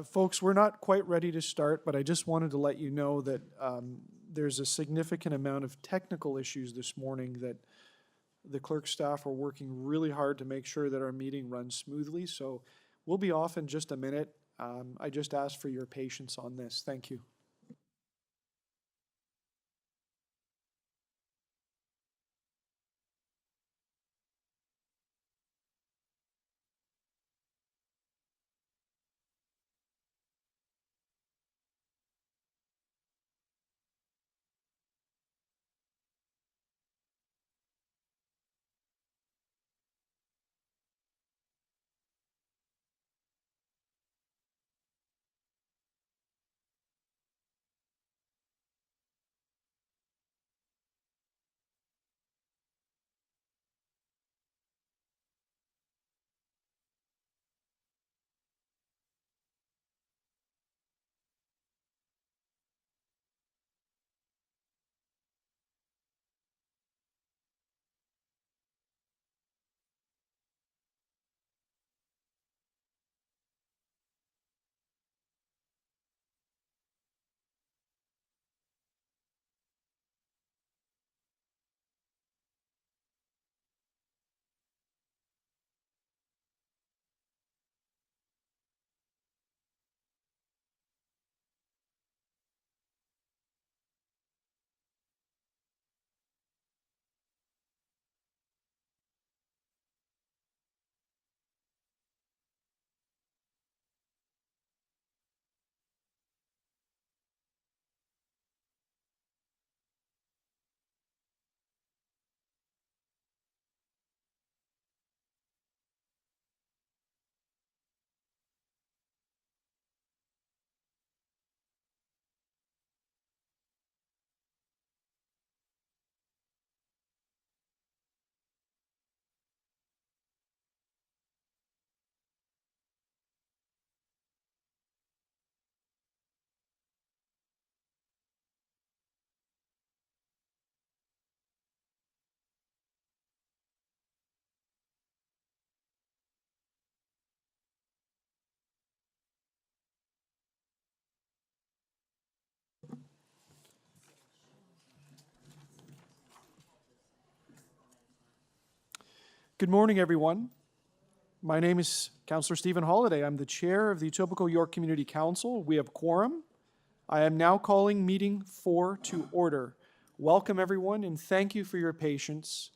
Folks, we're not quite ready to start, but I just wanted to let you know that there's a significant amount of technical issues this morning that the clerk staff are working really hard to make sure that our meeting runs smoothly. So we'll be off in just a minute. I just ask for your patience on this. Thank you. Good morning, everyone. My name is Councillor Stephen Holliday. I'm the chair of the Etobicoke York Community Council. We have quorum. I am now calling meeting 4 to order. Welcome, everyone, and thank you for your patience.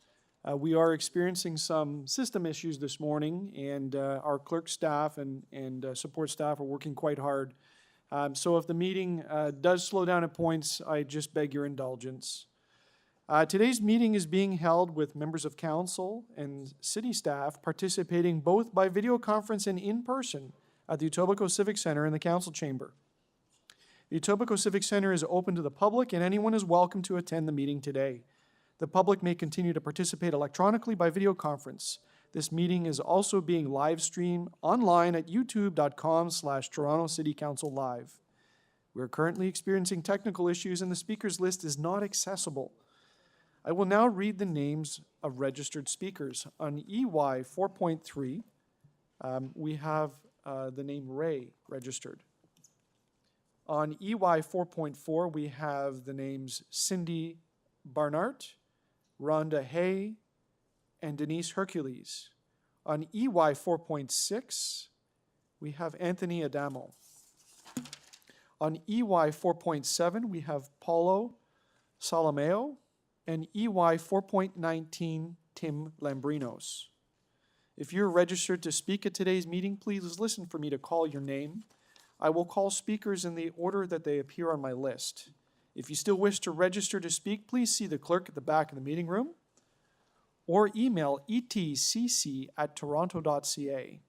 We are experiencing some system issues this morning, and our clerk staff and support staff are working quite hard. So if the meeting does slow down at points, I just beg your indulgence. Today's meeting is being held with members of council and city staff participating both by video conference and in person at the Etobicoke Civic Centre in the council chamber. The Etobicoke Civic Centre is open to the public and anyone is welcome to attend the meeting today. The public may continue to participate electronically by video conference. This meeting is also being live streamed online at youtube.com/Toronto City Council Live. We are currently experiencing technical issues and the speakers list is not accessible. I will now read the names of registered speakers. On EY 4.3, we have the name Ray registered. On EY 4.4, we have the names Cindy Barnard, Rhonda Hay, and Denise Hercules. On EY 4.6, we have Anthony Adamo. On EY 4.7, we have Paulo Solomeo, and EY 4.19, Tim Lambrinos. If you're registered to speak at today's meeting, please listen for me to call your name. I will call speakers in the order that they appear on my list. If you still wish to register to speak, please see the clerk at the back of the meeting room or email etcc@toronto.ca.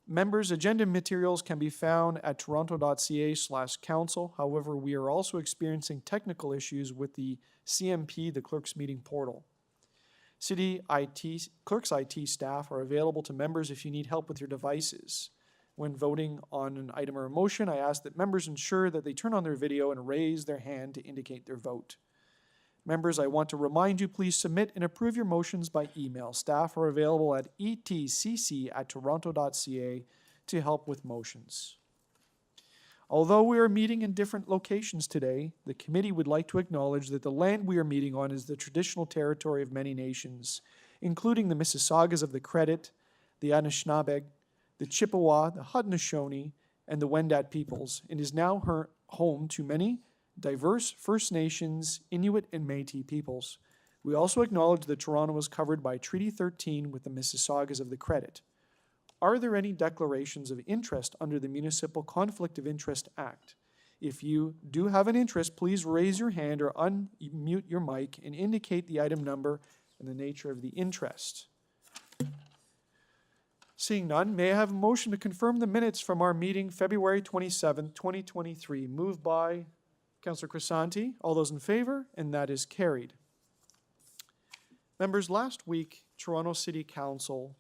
Members' agenda materials can be found at toronto.ca/council. However, we are also experiencing technical issues with the CMP, the clerk's meeting portal. City clerk's IT staff are available to members if you need help with your devices. When voting on an item or a motion, I ask that members ensure that they turn on their video and raise their hand to indicate their vote. Members, I want to remind you, please submit and approve your motions by email. Staff are available at etcc@toronto.ca to help with motions. Although we are meeting in different locations today, the committee would like to acknowledge that the land we are meeting on is the traditional territory of many nations, including the Mississaugas of the Credit, the Anishinaabe, the Chippewa, the Haudenosaunee, and the Wendat peoples, and is now home to many diverse First Nations, Inuit, and Métis peoples. We also acknowledge that Toronto was covered by Treaty 13 with the Mississaugas of the Credit. Are there any declarations of interest under the Municipal Conflict of Interest Act? If you do have an interest, please raise your hand or unmute your mic and indicate the item number and the nature of the interest. Seeing none, may I have a motion to confirm the minutes from our meeting February 27, 2023, moved by Councillor Crescent. All those in favor? And that is carried. Members, last week, Toronto City Council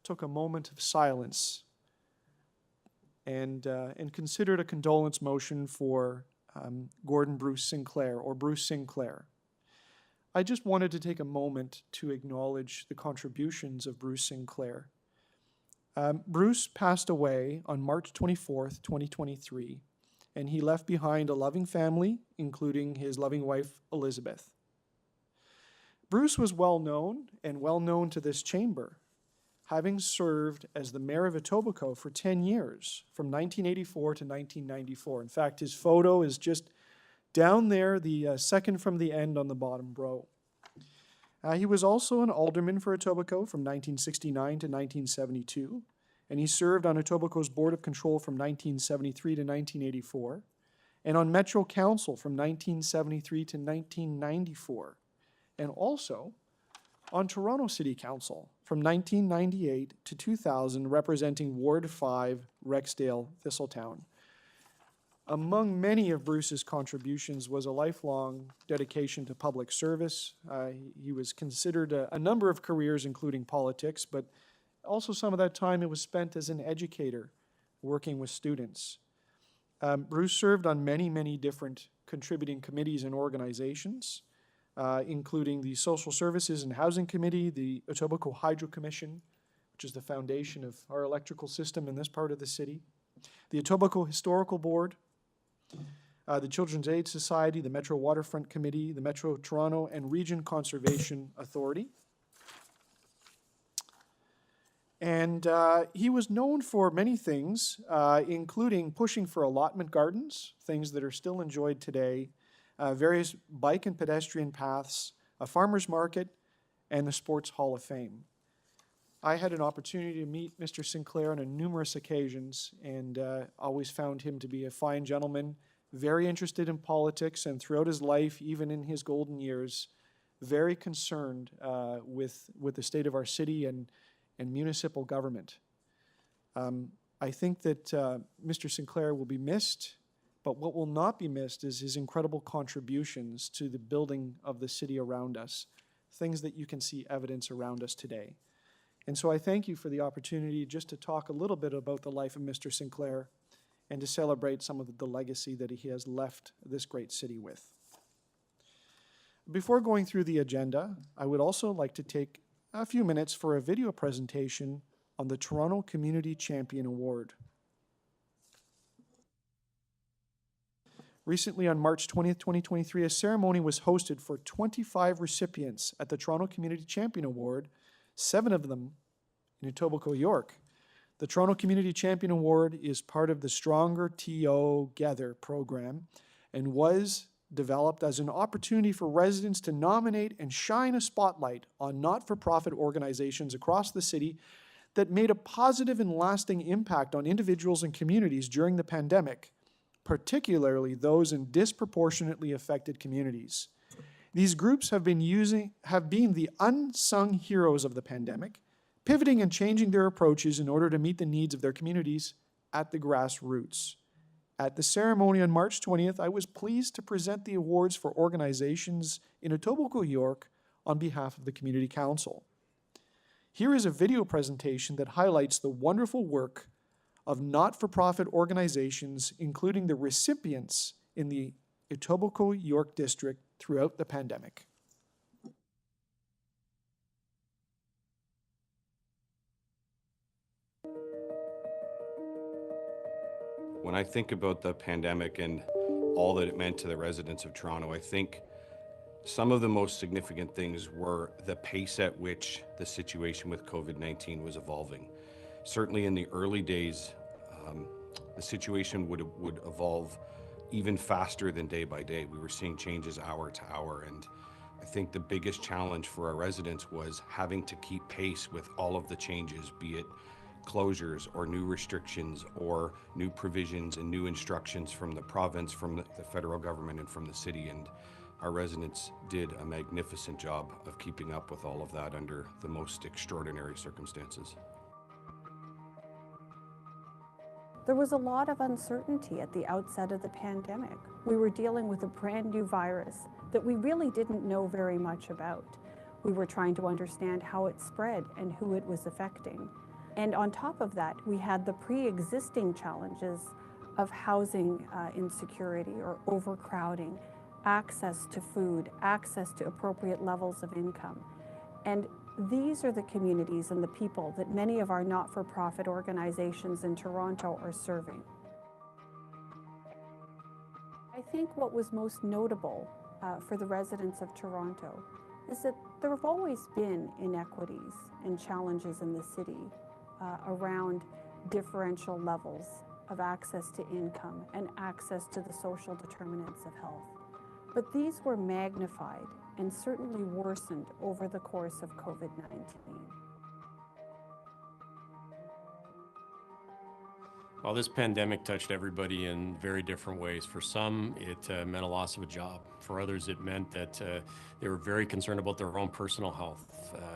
took a moment of silence and considered a condolence motion for Gordon Bruce Sinclair, or Bruce Sinclair. I just wanted to take a moment to acknowledge the contributions of Bruce Sinclair. Bruce passed away on March 24th, 2023, and he left behind a loving family, including his loving wife, Elizabeth. Bruce was well known to this chamber, having served as the mayor of Etobicoke for 10 years, from 1984 to 1994. In fact, his photo is just down there, the second from the end on the bottom row. He was also an alderman for Etobicoke from 1969 to 1972, and he served on Etobicoke's Board of Control from 1973 to 1984, and on Metro Council from 1973 to 1994, and also on Toronto City Council from 1998 to 2000, representing Ward 5, Rexdale, Thistletown. Among many of Bruce's contributions was a lifelong dedication to public service. He was considered a number of careers, including politics, but also some of that time it was spent as an educator, working with students. Bruce served on many different contributing committees and organizations, including the Social Services and Housing Committee, the Etobicoke Hydro Commission, which is the foundation of our electrical system in this part of the city, the Etobicoke Historical Board, the Children's Aid Society, the Metro Waterfront Committee, the Metro Toronto and Region Conservation Authority. And he was known for many things, including pushing for allotment gardens, things that are still enjoyed today, various bike and pedestrian paths, a farmer's market, and the Sports Hall of Fame. I had an opportunity to meet Mr. Sinclair on numerous occasions and always found him to be a fine gentleman, very interested in politics, and throughout his life, even in his golden years, very concerned with the state of our city and municipal government. I think that Mr. Sinclair will be missed, but what will not be missed is his incredible contributions to the building of the city around us, things that you can see evidence around us today. And so I thank you for the opportunity just to talk a little bit about the life of Mr. Sinclair and to celebrate some of the legacy that he has left this great city with. Before going through the agenda, I would also like to take a few minutes for a video presentation on the Toronto Community Champion Award. Recently, on March 20th, 2023, a ceremony was hosted for 25 recipients at the Toronto Community Champion Award, 7 of them in Etobicoke, York. The Toronto Community Champion Award is part of the Stronger Together program and was developed as an opportunity for residents to nominate and shine a spotlight on not-for-profit organizations across the city that made a positive and lasting impact on individuals and communities during the pandemic, particularly those in disproportionately affected communities. These groups have been the unsung heroes of the pandemic, pivoting and changing their approaches in order to meet the needs of their communities at the grassroots. At the ceremony on March 20th, I was pleased to present the awards for organizations in Etobicoke, York on behalf of the Community Council. Here is a video presentation that highlights the wonderful work of not-for-profit organizations, including the recipients in the Etobicoke York District throughout the pandemic. When I think about the pandemic and all that it meant to the residents of Toronto, I think some of the most significant things were the pace at which the situation with COVID-19 was evolving. Certainly in the early days, the situation would evolve even faster than day by day. We were seeing changes hour to hour, and I think the biggest challenge for our residents was having to keep pace with all of the changes, be it closures or new restrictions or new provisions and new instructions from the province, from the federal government, and from the city. And our residents did a magnificent job of keeping up with all of that under the most extraordinary circumstances. There was a lot of uncertainty at the outset of the pandemic. We were dealing with a brand new virus that we really didn't know very much about. We were trying to understand how it spread and who it was affecting. And on top of that, we had the pre-existing challenges of housing insecurity or overcrowding, access to food, access to appropriate levels of income. And these are the communities and the people that many of our not-for-profit organizations in Toronto are serving. I think what was most notable for the residents of Toronto is that there have always been inequities and challenges in the city around differential levels of access to income and access to the social determinants of health. But these were magnified and certainly worsened over the course of COVID-19. Well, this pandemic touched everybody in very different ways. For some, it meant a loss of a job. For others, it meant that they were very concerned about their own personal health.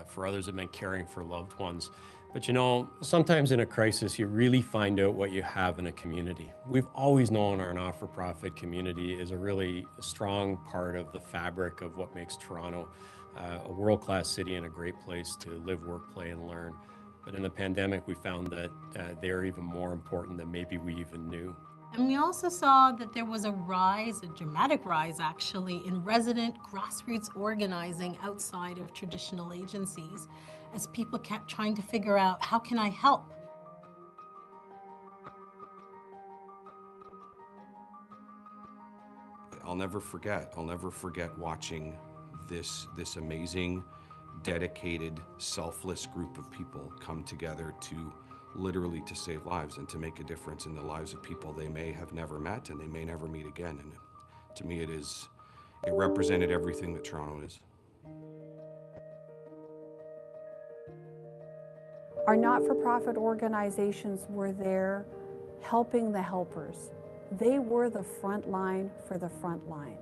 For others, it meant caring for loved ones. But you know, sometimes in a crisis, you really find out what you have in a community. We've always known our not-for-profit community is a really strong part of the fabric of what makes Toronto a world-class city and a great place to live, work, play, and learn. But in the pandemic, we found that they're even more important than maybe we even knew. And we also saw that there was a rise, a dramatic rise actually, in resident grassroots organizing outside of traditional agencies, as people kept trying to figure out, how can I help? I'll never forget watching this amazing, dedicated, selfless group of people come together to literally to save lives and to make a difference in the lives of people they may have never met and they may never meet again. And to me, it represented everything that Toronto is. Our not-for-profit organizations were there helping the helpers. They were the front line for the front line.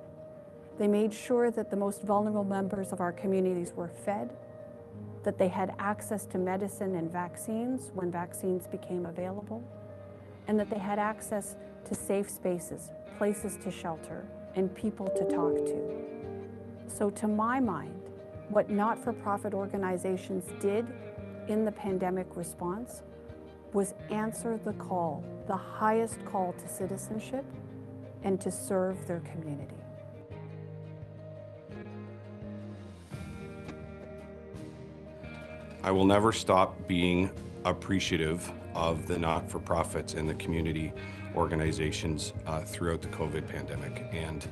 They made sure that the most vulnerable members of our communities were fed, that they had access to medicine and vaccines when vaccines became available, and that they had access to safe spaces, places to shelter, and people to talk to. So to my mind, what not-for-profit organizations did in the pandemic response was answer the call, the highest call to citizenship and to serve their community. I will never stop being appreciative of the not-for-profits and the community organizations throughout the COVID pandemic. And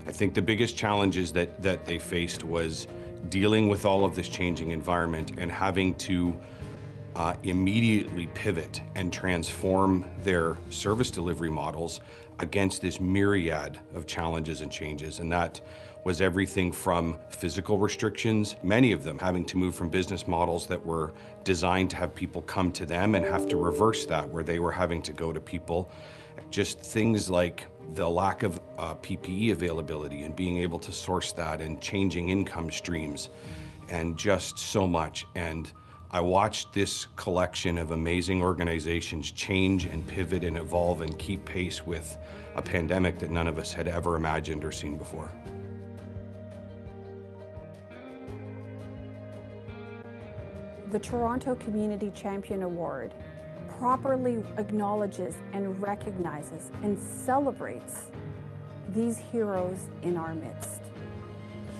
I think the biggest challenges that they faced was dealing with all of this changing environment and having to immediately pivot and transform their service delivery models against this myriad of challenges and changes. And that was everything from physical restrictions, many of them having to move from business models that were designed to have people come to them and have to reverse that, where they were having to go to people. Just things like the lack of PPE availability and being able to source that, and changing income streams, and just so much. And I watched this collection of amazing organizations change and pivot and evolve and keep pace with a pandemic that none of us had ever imagined or seen before. The Toronto Community Champion Award properly acknowledges and recognizes and celebrates these heroes in our midst.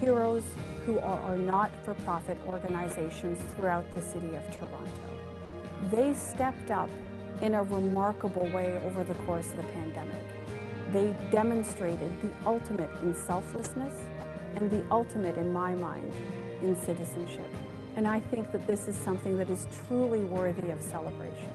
Heroes who are our not-for-profit organizations throughout the city of Toronto. They stepped up in a remarkable way over the course of the pandemic. They demonstrated the ultimate in selflessness and the ultimate, in my mind, in citizenship. And I think that this is something that is truly worthy of celebration.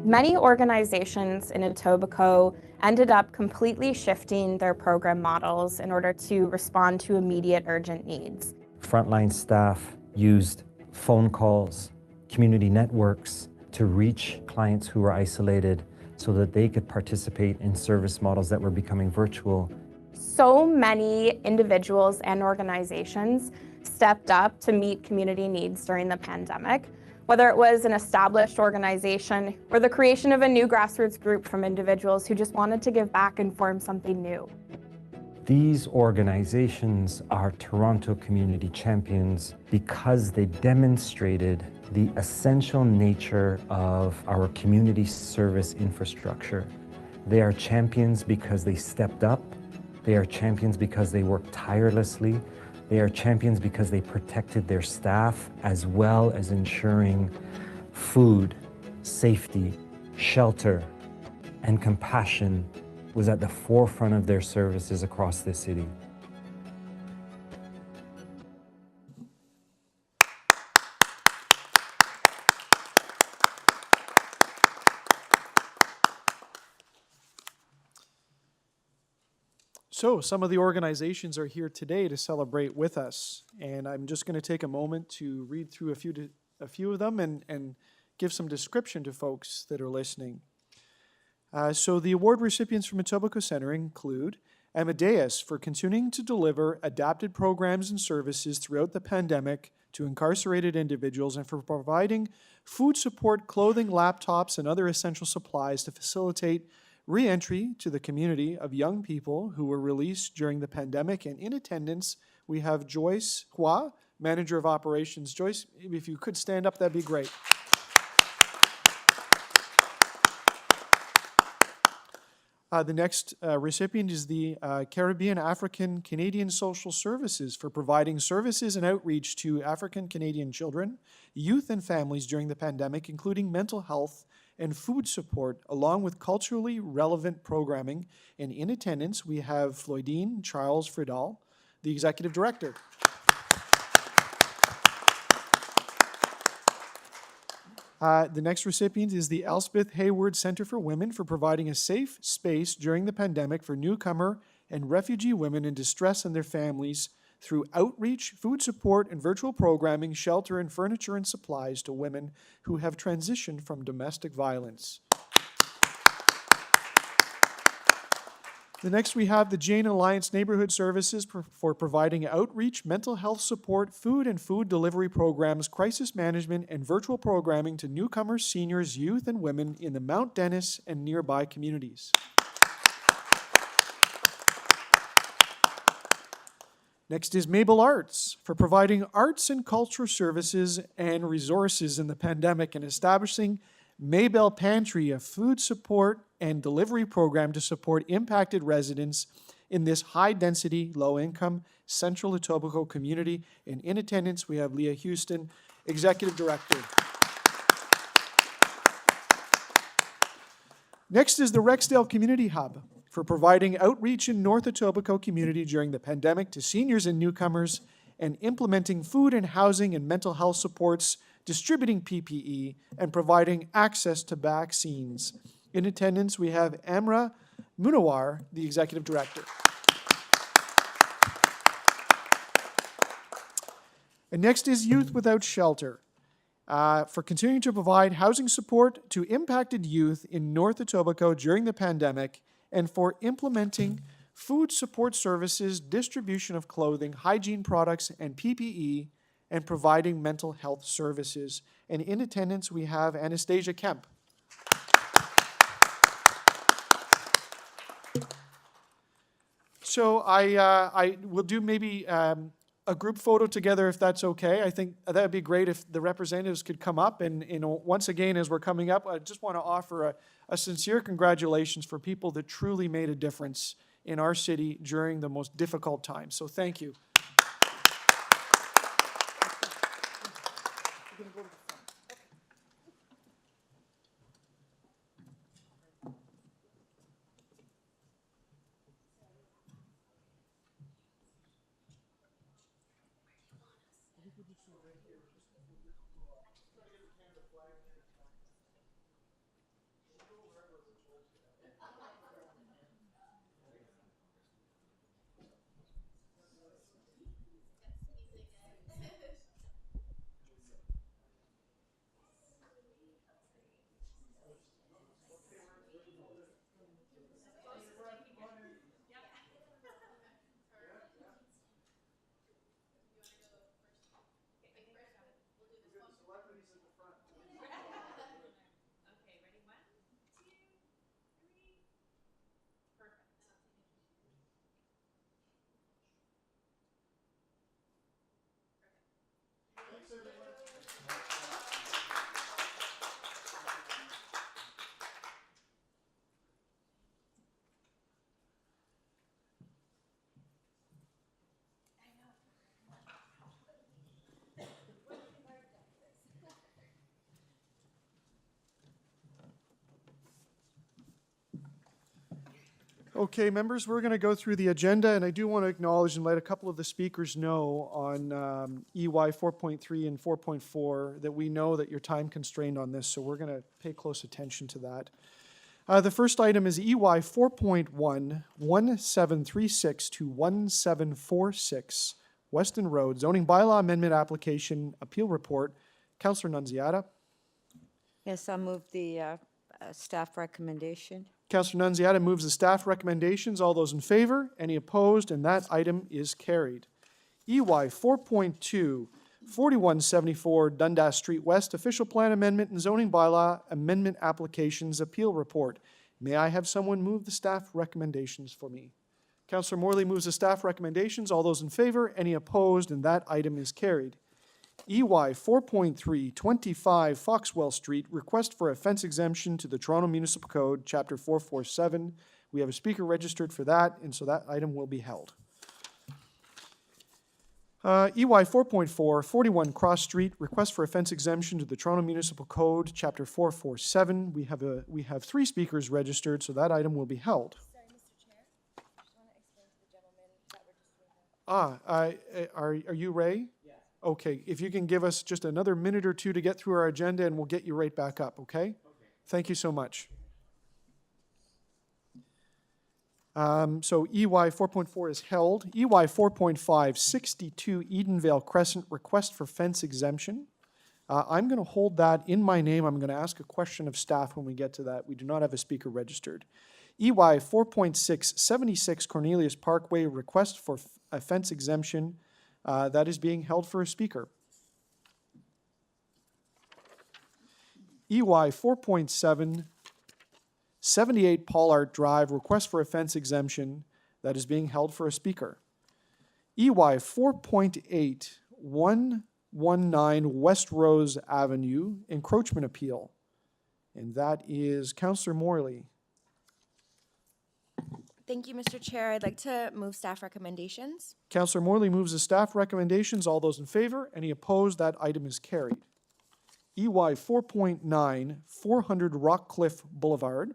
Many organizations in Etobicoke ended up completely shifting their program models in order to respond to immediate urgent needs. Frontline staff used phone calls, community networks to reach clients who were isolated so that they could participate in service models that were becoming virtual. So many individuals and organizations stepped up to meet community needs during the pandemic, whether it was an established organization or the creation of a new grassroots group from individuals who just wanted to give back and form something new. These organizations are Toronto community champions because they demonstrated the essential nature of our community service infrastructure. They are champions because they stepped up. They are champions because they worked tirelessly. They are champions because they protected their staff as well as ensuring food, safety, shelter, and compassion was at the forefront of their services across the city. So some of the organizations are here today to celebrate with us, and I'm just going to take a moment to read through a few of them and give some description to folks that are listening. So the award recipients from Etobicoke Centre include Amadeus for continuing to deliver adapted programs and services throughout the pandemic to incarcerated individuals and for providing food support, clothing, laptops, and other essential supplies to facilitate re-entry to the community of young people who were released during the pandemic. And in attendance, we have Joyce Hua, Manager of Operations. Joyce, if you could stand up, that'd be great. The next recipient is the Caribbean African Canadian Social Services for providing services and outreach to African Canadian children, youth, and families during the pandemic, including mental health and food support, along with culturally relevant programming. And in attendance, we have Floydine Charles Fridal, the Executive Director. The next recipient is the Elspeth Hayward Centre for Women for providing a safe space during the pandemic for newcomer and refugee women in distress and their families through outreach, food support, and virtual programming, shelter, and furniture and supplies to women who have transitioned from domestic violence. The next we have the Jane Alliance Neighborhood Services for providing outreach, mental health support, food and food delivery programs, crisis management, and virtual programming to newcomers, seniors, youth, and women in the Mount Dennis and nearby communities. Next is Mabel Arts for providing arts and culture services and resources in the pandemic and establishing Mabel Pantry, a food support and delivery program to support impacted residents in this high-density, low-income Central Etobicoke community. And in attendance, we have Leah Houston, Executive Director. Next is the Rexdale Community Hub for providing outreach in North Etobicoke community during the pandemic to seniors and newcomers and implementing food and housing and mental health supports, distributing PPE, and providing access to vaccines. In attendance, we have Amra Munawar, the Executive Director. And next is Youth Without Shelter, for continuing to provide housing support to impacted youth in North Etobicoke during the pandemic, and for implementing food support services, distribution of clothing, hygiene products, and PPE, and providing mental health services. And in attendance, we have Anastasia Kemp. So I will do maybe a group photo together if that's okay. I think that would be great if the representatives could come up. And once again, as we're coming up, I just want to offer a sincere congratulations for people that truly made a difference in our city during the most difficult times. So thank you. Okay, members, we're going to go through the agenda, and I do want to acknowledge and let a couple of the speakers know on EY 4.3 and 4.4 that we know that you're time constrained on this, so we're going to pay close attention to that. The first item is EY 4.1, 1736 to 1746, Weston Road, Zoning Bylaw Amendment Application Appeal Report. Councillor Nunziata. Yes, I'll move the staff recommendation. Councillor Nunziata moves the staff recommendations. All those in favor? Any opposed? And that item is carried. EY 4.2, 4174 Dundas Street West, Official Plan Amendment and Zoning Bylaw Amendment Applications Appeal Report. May I have someone move the staff recommendations for me? Councillor Morley moves the staff recommendations. All those in favor? Any opposed? And that item is carried. EY 4.3, 25 Foxwell Street, request for a fence exemption to the Toronto Municipal Code, Chapter 447. We have a speaker registered for that, and so that item will be held. EY 4.4, 41 Cross Street, request for a fence exemption to the Toronto Municipal Code, Chapter 447. We have three speakers registered, so that item will be held. Sorry, Mr. Chair. I just want to explain to the gentleman that we're just doing that. Are you Ray? Yes. Okay, if you can give us just another minute or two to get through our agenda, and we'll get you right back up, okay? Okay. Thank you so much. So EY 4.4 is held. EY 4.5, 62 Edenvale Crescent, request for fence exemption. I'm going to hold that in my name. I'm going to ask a question of staff when we get to that. We do not have a speaker registered. EY 4.6, 76 Cornelius Parkway, request for a fence exemption. That is being held for a speaker. EY 4.7, 78 Paulart Drive, request for a fence exemption. That is being held for a speaker. EY 4.8, 119 Westrose Avenue, encroachment appeal. And that is Councillor Morley. Thank you, Mr. Chair. I'd like to move staff recommendations. Councillor Morley moves the staff recommendations. All those in favor? Any opposed? That item is carried. EY 4.9, 400 Rockcliffe Boulevard,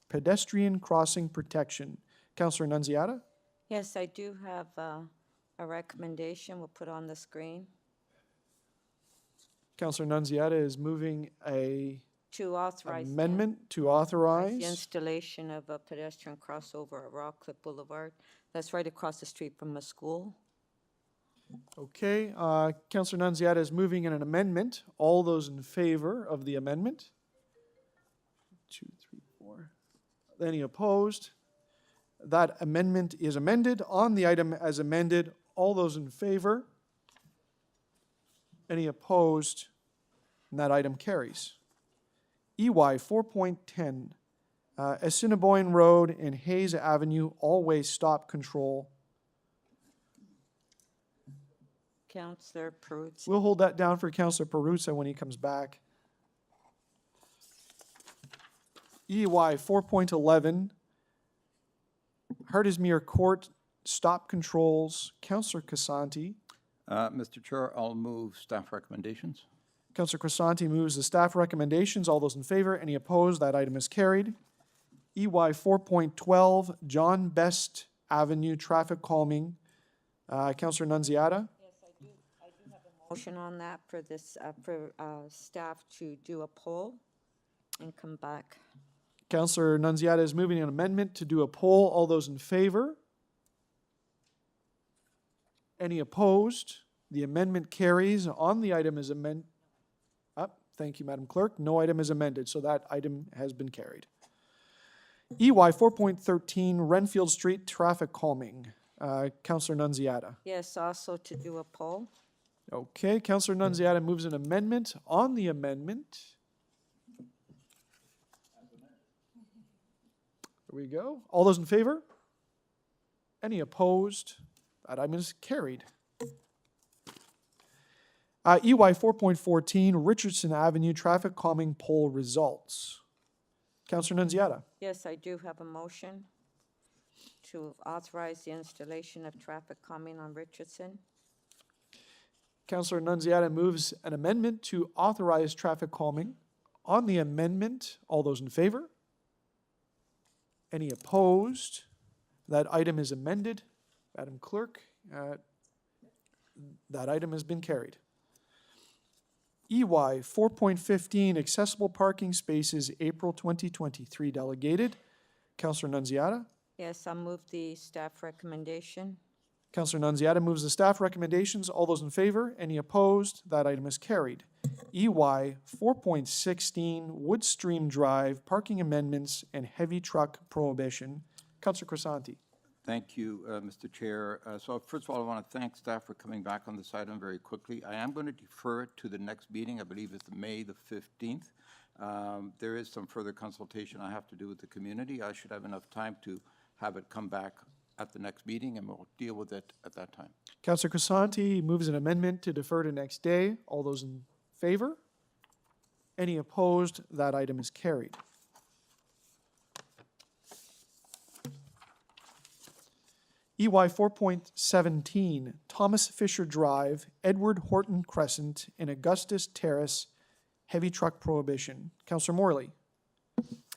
pedestrian crossing protection. Councillor Nunziata? Yes, I do have a recommendation we'll put on the screen. Councillor Nunziata is moving a To authorize amendment to the authorize. installation of a pedestrian crossover at Rockcliffe Boulevard. That's right across the street from the school. Okay, Councillor Nunziata is moving in an amendment. All those in favor of the amendment? 2, 3, 4. Any opposed? That amendment is amended. On the item as amended, all those in favor? Any opposed? And that item carries. EY 4.10, Assiniboine Road and Hayes Avenue, all-way stop control. Councillor Perruzza. We'll hold that down for Councillor Perruzza when he comes back. EY 4.11, Hartismere Court stop controls. Councillor Casanti. Mr. Chair, I'll move staff recommendations. Councillor Crescent moves the staff recommendations. All those in favor? Any opposed? That item is carried. EY 4.12, John Best Avenue traffic calming. Councillor Nunziata. Yes, I do have a motion on that for this, for staff to do a poll and come back. Councillor Nunziata is moving an amendment to do a poll. All those in favor? Any opposed? The amendment carries. On the item is amended. Thank you, Madam Clerk. No item is amended, so that item has been carried. EY 4.13, Renfield Street traffic calming. Councillor Nunziata. Yes, also to do a poll. Okay, Councillor Nunziata moves an amendment. On the amendment. There we go. All those in favor? Any opposed? That item is carried. EY 4.14, Richardson Avenue traffic calming poll results. Councillor Nunziata. Yes, I do have a motion to authorize the installation of traffic calming on Richardson. Councillor Nunziata moves an amendment to authorize traffic calming. On the amendment, all those in favor? Any opposed? That item is amended. Madam Clerk, that item has been carried. EY 4.15, accessible parking spaces, April 2023, delegated. Councillor Nunziata. Yes, I'll move the staff recommendation. Councillor Nunziata moves the staff recommendations. All those in favor? Any opposed? That item is carried. EY 4.16, Woodstream Drive, parking amendments and heavy truck prohibition. Councillor Crescent. Thank you, Mr. Chair. So first of all, I want to thank staff for coming back on this item very quickly. I am going to defer it to the next meeting. I believe it's May the 15th. There is some further consultation I have to do with the community. I should have enough time to have it come back at the next meeting, and we'll deal with it at that time. Councillor Crescent moves an amendment to defer to next day. All those in favor? Any opposed? That item is carried. EY 4.17, Thomas Fisher Drive, Edward Horton Crescent, and Augustus Terrace, heavy truck prohibition. Councillor Morley.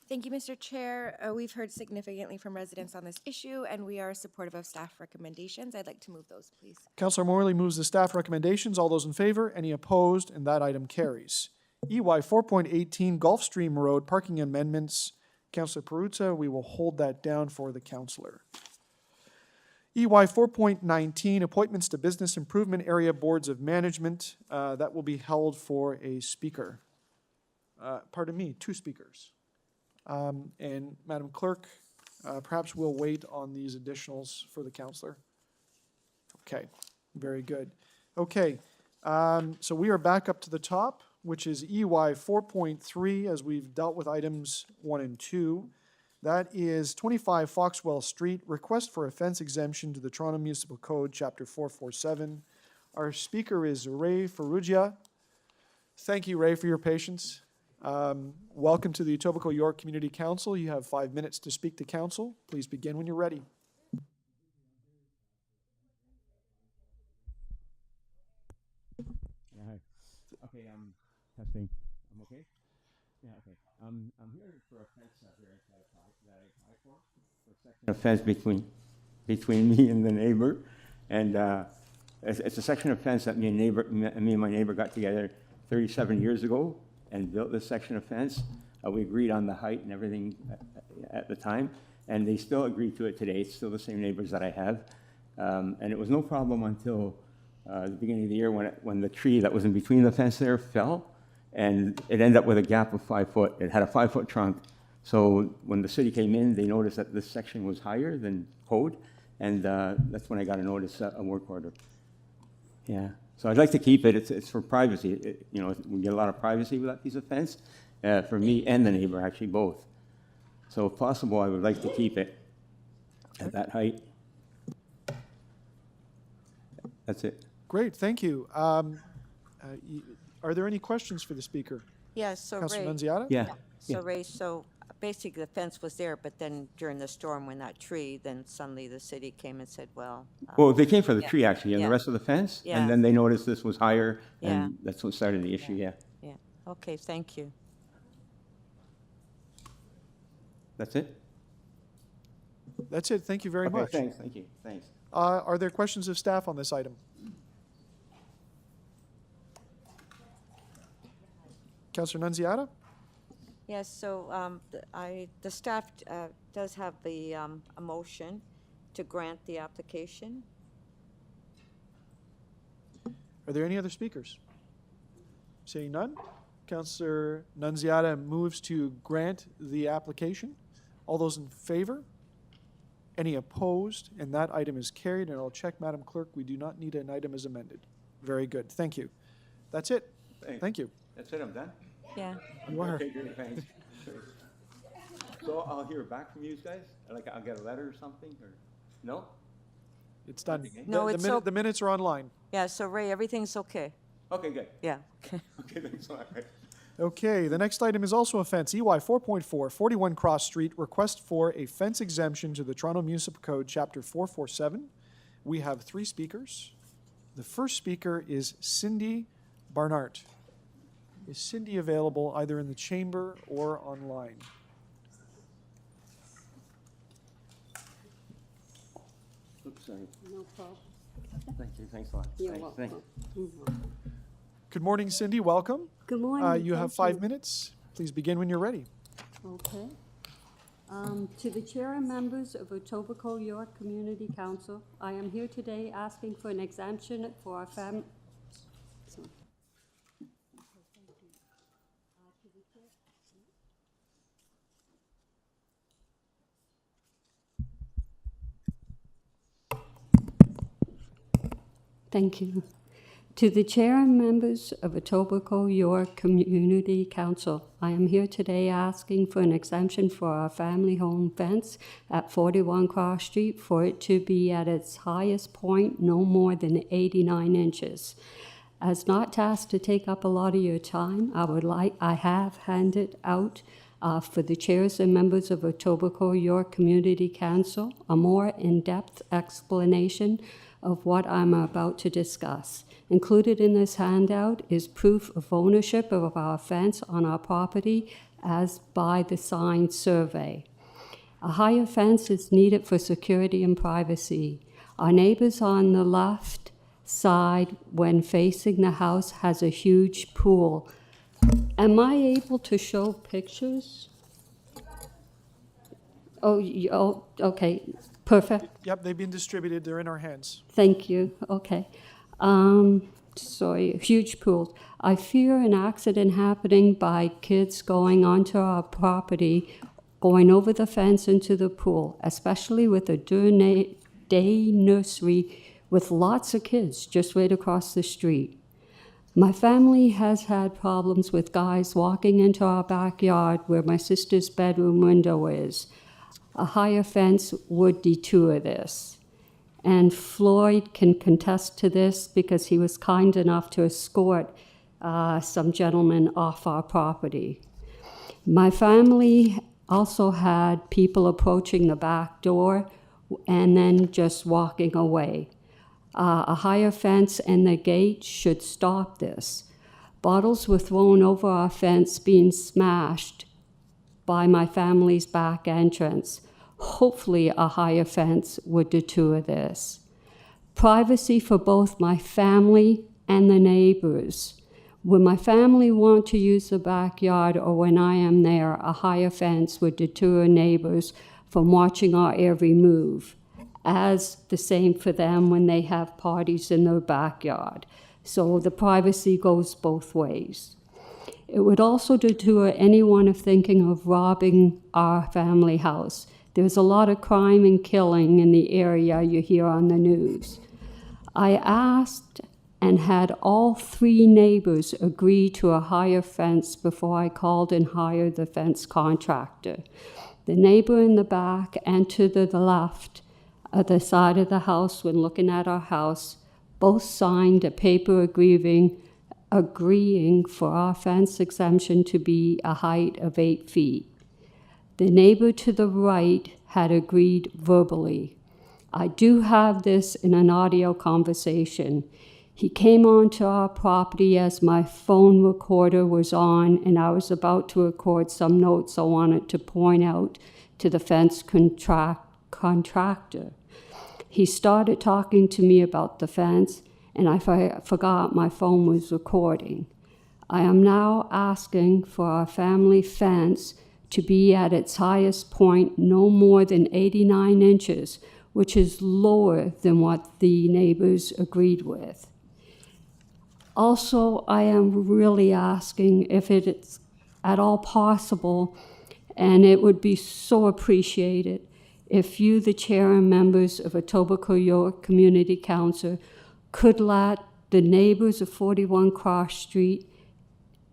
Thank you, Mr. Chair. We've heard significantly from residents on this issue, and we are supportive of staff recommendations. I'd like to move those, please. Councillor Morley moves the staff recommendations. All those in favor? Any opposed? And that item carries. EY 4.18, Gulfstream Road, parking amendments. Councillor Perruzza, we will hold that down for the councillor. EY 4.19, appointments to Business Improvement Area Boards of Management. That will be held for a speaker. Pardon me, 2 speakers. And Madam Clerk, perhaps we'll wait on these additionals for the councillor. Okay, very good. Okay, so we are back up to the top, which is EY 4.3, as we've dealt with items 1 and 2. That is 25 Foxwell Street, request for offense exemption to the Toronto Municipal Code, Chapter 447. Our speaker is Ray Ferrugia. Thank you, Ray, for your patience. Welcome to the Etobicoke York Community Council. You have 5 minutes to speak to council. Please begin when you're ready. Yeah, hi. Okay, testing. I'm okay? Yeah, okay. I'm here for a fence that I applied for a section of fence between me and the neighbor. And it's a section of fence that me and my neighbor got together 37 years ago and built this section of fence. We agreed on the height and everything at the time, and they still agree to it today. It's still the same neighbors that I have. And it was no problem until at the beginning of the year when the tree that was in between the fence there fell, and it ended up with a gap of 5 foot. It had a 5-foot trunk. So when the city came in, they noticed that this section was higher than code, and that's when I got a notice, a work order. Yeah, so I'd like to keep it. It's for privacy. You know, we get a lot of privacy with that piece of fence, for me and the neighbor, actually both. So if possible, I would like to keep it at that height. That's it. Great, thank you. Are there any questions for the speaker? Yeah, so Councilor Ray. Nunziata? Yeah. So Ray, so basically the fence was there, but then during the storm when that tree, then suddenly the city came and said, well. Well, they came for the yeah, tree, actually, and yeah. the rest of the fence, Yeah. and then they noticed this was higher, Yeah. and that's what started the issue, yeah. Yeah, okay, thank you. That's it? That's it, thank you very Okay, much. thanks, thank you, thanks. Are there questions of staff on this item? Councilor Nunziata? Yes, so the staff does have the, a motion to grant the application. Are there any other speakers? Seeing none, Councilor Nunziata moves to grant the application. All those in favor? Any opposed? And that item is carried, and I'll check, Madam Clerk, we do not need an item as amended. Very good, thank you. That's it. Thanks. Thank you. That's it, I'm done? Yeah. You are. Okay, great, thanks. So I'll hear back from you guys? Like, I'll get a letter or something, or, no? It's done. No, The it's minute- so- the minutes are online. Yeah, so Ray, everything's okay? Okay, good. Yeah, okay. Okay, thanks a lot. Okay, the next item is also a fence, EY 4.4, 41 Cross Street, request for a fence exemption to the Toronto Municipal Code, Chapter 447. We have 3 speakers. The first speaker is Cindy Barnard. Is Cindy available either in the chamber or online? Oops, sorry. No problem. Thank you, thanks a lot. You're Thanks, welcome. thanks. Good morning, Cindy, welcome. Good morning. You have thank 5 minutes. Please begin when you're ready. Okay. To the chair and members of Etobicoke York Community Council, I am here today asking for an exemption for our Thank you. To the chair and members of Etobicoke York Community Council, I am here today asking for an exemption for our family home fence at 41 Cross Street for it to be at its highest point no more than 89 inches. As not tasked to take up a lot of your time, I have handed out for the chairs and members of Etobicoke York Community Council a more in-depth explanation of what I'm about to discuss. Included in this handout is proof of ownership of our fence on our property as by the signed survey. A higher fence is needed for security and privacy. Our neighbors on the left side, when facing the house, has a huge pool. Am I able to show pictures? Oh, okay, perfect. Yep, they've been distributed. They're in our hands. Thank you. Okay. Sorry, huge pool. I fear an accident happening by kids going onto our property, going over the fence into the pool, especially with a day nursery with lots of kids just right across the street. My family has had problems with guys walking into our backyard where my sister's bedroom window is. A higher fence would detour this. And Floyd can contest to this because he was kind enough to escort some gentlemen off our property. My family also had people approaching the back door and then just walking away. A higher fence and the gate should stop this. Bottles were thrown over our fence, being smashed by my family's back entrance. Hopefully a higher fence would deter this. Privacy for both my family and the neighbors. When my family want to use the backyard or when I am there, a higher fence would deter neighbors from watching our every move. as the same for them when they have parties in their backyard. So the privacy goes both ways. It would also deter anyone of thinking of robbing our family house. There's a lot of crime and killing in the area you hear on the news. I asked and had all 3 neighbors agree to a higher fence before I called and hired the fence contractor. The neighbor in the back and to the left at the side of the house when looking at our house both signed a paper agreeing for our fence exemption to be a height of 8 feet. The neighbor to the right had agreed verbally. I do have this in an audio conversation. He came onto our property as my phone recorder was on, and I was about to record some notes I wanted to point out to the fence contractor. He started talking to me about the fence, and I forgot my phone was recording. I am now asking for our family fence to be at its highest point no more than 89 inches, which is lower than what the neighbors agreed with. Also, I am really asking if it is at all possible, and it would be so appreciated if you, the chair and members of Etobicoke York Community Council, could let the neighbors of 41 Cross Street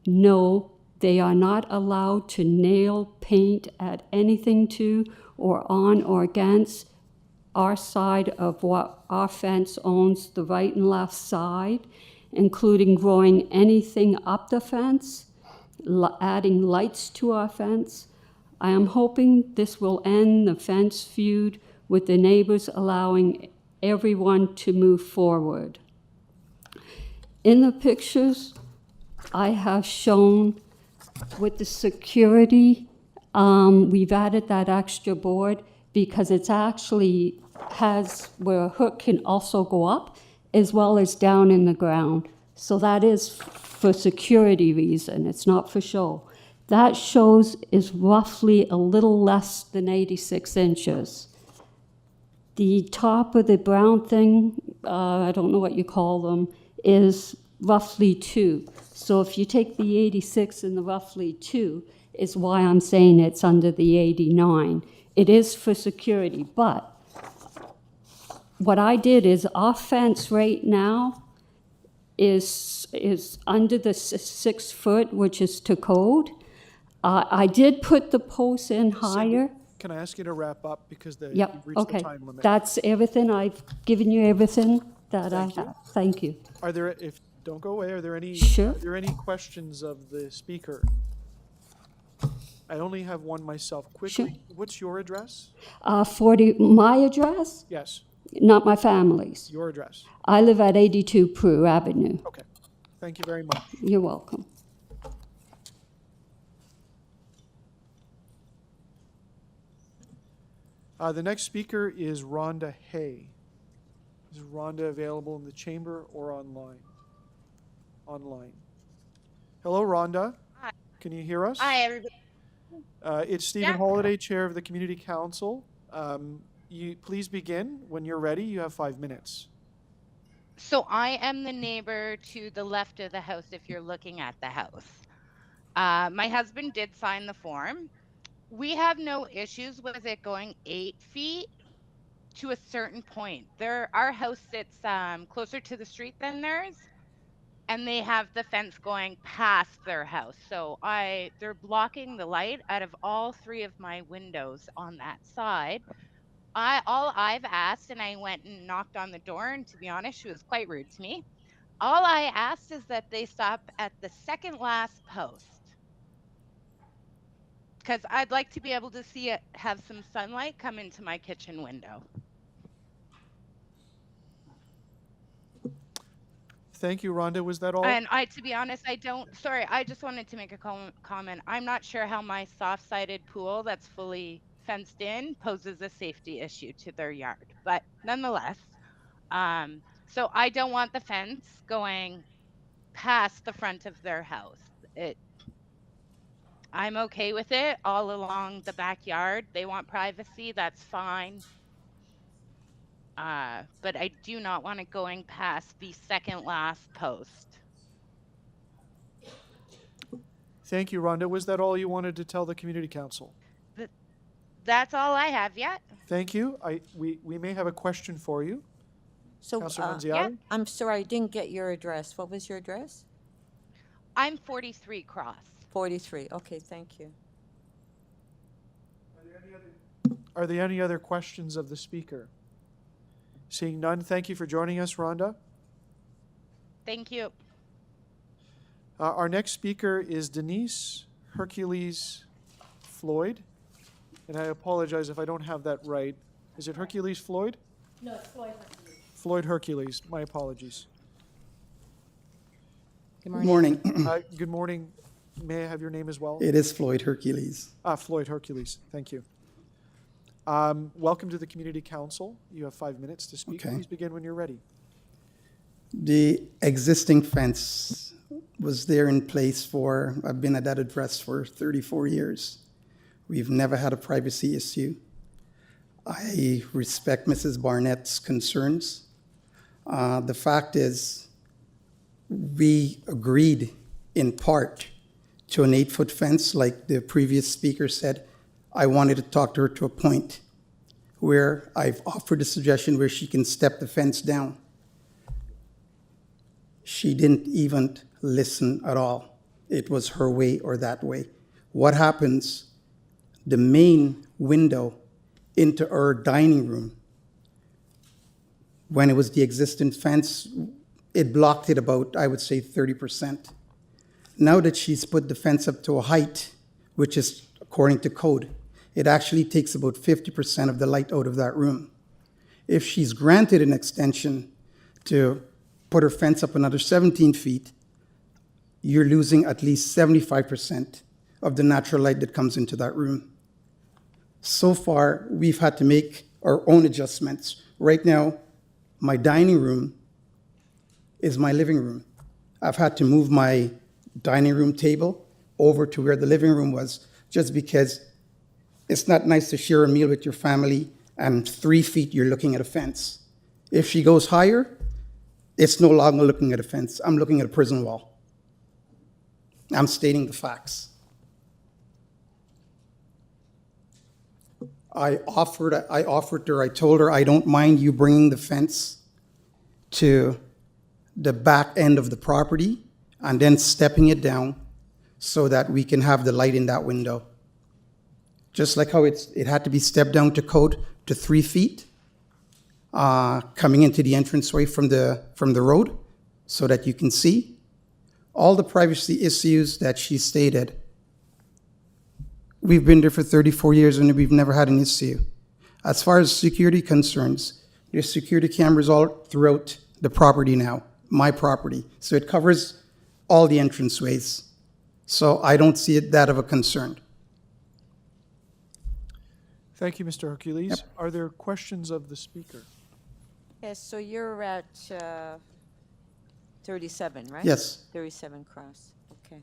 know they are not allowed to nail paint at anything to or on or against our side of what our fence owns, the right and left side, including growing anything up the fence, adding lights to our fence. I am hoping this will end the fence feud with the neighbors allowing everyone to move forward. In the pictures I have shown with the security, we've added that extra board because it's actually has where a hook can also go up as well as down in the ground. So that is for security reason, it's not for show. That shows is roughly a little less than 86 inches. The top of the brown thing, I don't know what you call them, is roughly 2. So if you take the 86 and the roughly 2, is why I'm saying it's under the 89. It is for security, but what I did is our fence right now is under the 6 foot, which is to code. I did put the posts in higher. Can I ask you to wrap up because you've Yep, reached okay. the time limit? That's everything. I've given you everything that I have. Thank you. Are there, don't go away, are there any, Sure. are there any questions of the speaker? I only have one myself. Quickly, what's your address? 40, my address? Yes, Not my family's. your address. I live at 82 Prue Avenue. Okay, thank you very much. You're welcome. The next speaker is Rhonda Hay. Is Rhonda available in the chamber or online? Online. Hello, Rhonda. Hi. Can you hear us? Hi, everybody. It's Stephen Holiday, Chair of the Community Council. You please begin when you're ready. You have 5 minutes. So I am the neighbor to the left of the house if you're looking at the house. My husband did sign the form. We have no issues with it going 8 feet to a certain point. Our house sits closer to the street than theirs, and they have the fence going past their house. So they're blocking the light out of all 3 of my windows on that side. All I've asked, and I went and knocked on the door, and to be honest, she was quite rude to me. All I asked is that they stop at the second last post, because I'd like to be able to see it, have some sunlight come into my kitchen window. Thank you, Rhonda. Was that all? And to be honest, I just wanted to make a comment. I'm not sure how my soft-sided pool that's fully fenced in poses a safety issue to their yard, but nonetheless, so I don't want the fence going past the front of their house. I'm okay with it all along the backyard. They want privacy, that's fine. but I do not want it going past the second last post. Thank you, Rhonda. Was that all you wanted to tell the community council? That's all I have yet. Thank you. We may have a question for you. So, Councilor Nunziata? yeah. I'm sorry, I didn't get your address. What was your address? I'm 43 Cross. 43. Okay, thank you. Are there any other questions of the speaker? Seeing none, thank you for joining us, Rhonda. Thank you. Our next speaker is Denise Hercules Floyd. And I apologize if I don't have that right. Is it Hercules Floyd? No, it's Floyd Hercules. Floyd Hercules. My apologies. Good morning. Good morning. May I have your name as well? It is Floyd Hercules. Floyd Hercules. Thank you. Welcome to the Community Council. You have 5 minutes to speak. Okay. Please begin when you're ready. The existing fence was there in place for, I've been at that address for 34 years. We've never had a privacy issue. I respect Mrs. Barnett's concerns. The fact is, we agreed in part to an 8-foot fence, like the previous speaker said. I wanted to talk to her to a point where I've offered a suggestion where she can step the fence down. She didn't even listen at all. It was her way or that way. What happens, the main window into our dining room, when it was the existing fence, it blocked it about, I would say, 30%. Now that she's put the fence up to a height, which is according to code, it actually takes about 50% of the light out of that room. If she's granted an extension to put her fence up another 17 feet, you're losing at least 75% of the natural light that comes into that room. So far, we've had to make our own adjustments. Right now, my dining room is my living room. I've had to move my dining room table over to where the living room was, just because it's not nice to share a meal with your family and 3 feet you're looking at a fence. If she goes higher, it's no longer looking at a fence. I'm looking at a prison wall. I'm stating the facts. I offered her, I told her, I don't mind you bringing the fence to the back end of the property and then stepping it down so that we can have the light in that window. Just like how it had to be stepped down to code to 3 feet, coming into the entranceway from the road so that you can see. All the privacy issues that she stated, we've been there for 34 years and we've never had an issue. As far as security concerns, there's security cameras all throughout the property now, my property. So it covers all the entranceways. So I don't see it that of a concern. Thank you, Mr. Hercules. Yep. Are there questions of the speaker? Yes, so you're at 37, right? Yes. 37 Cross, okay.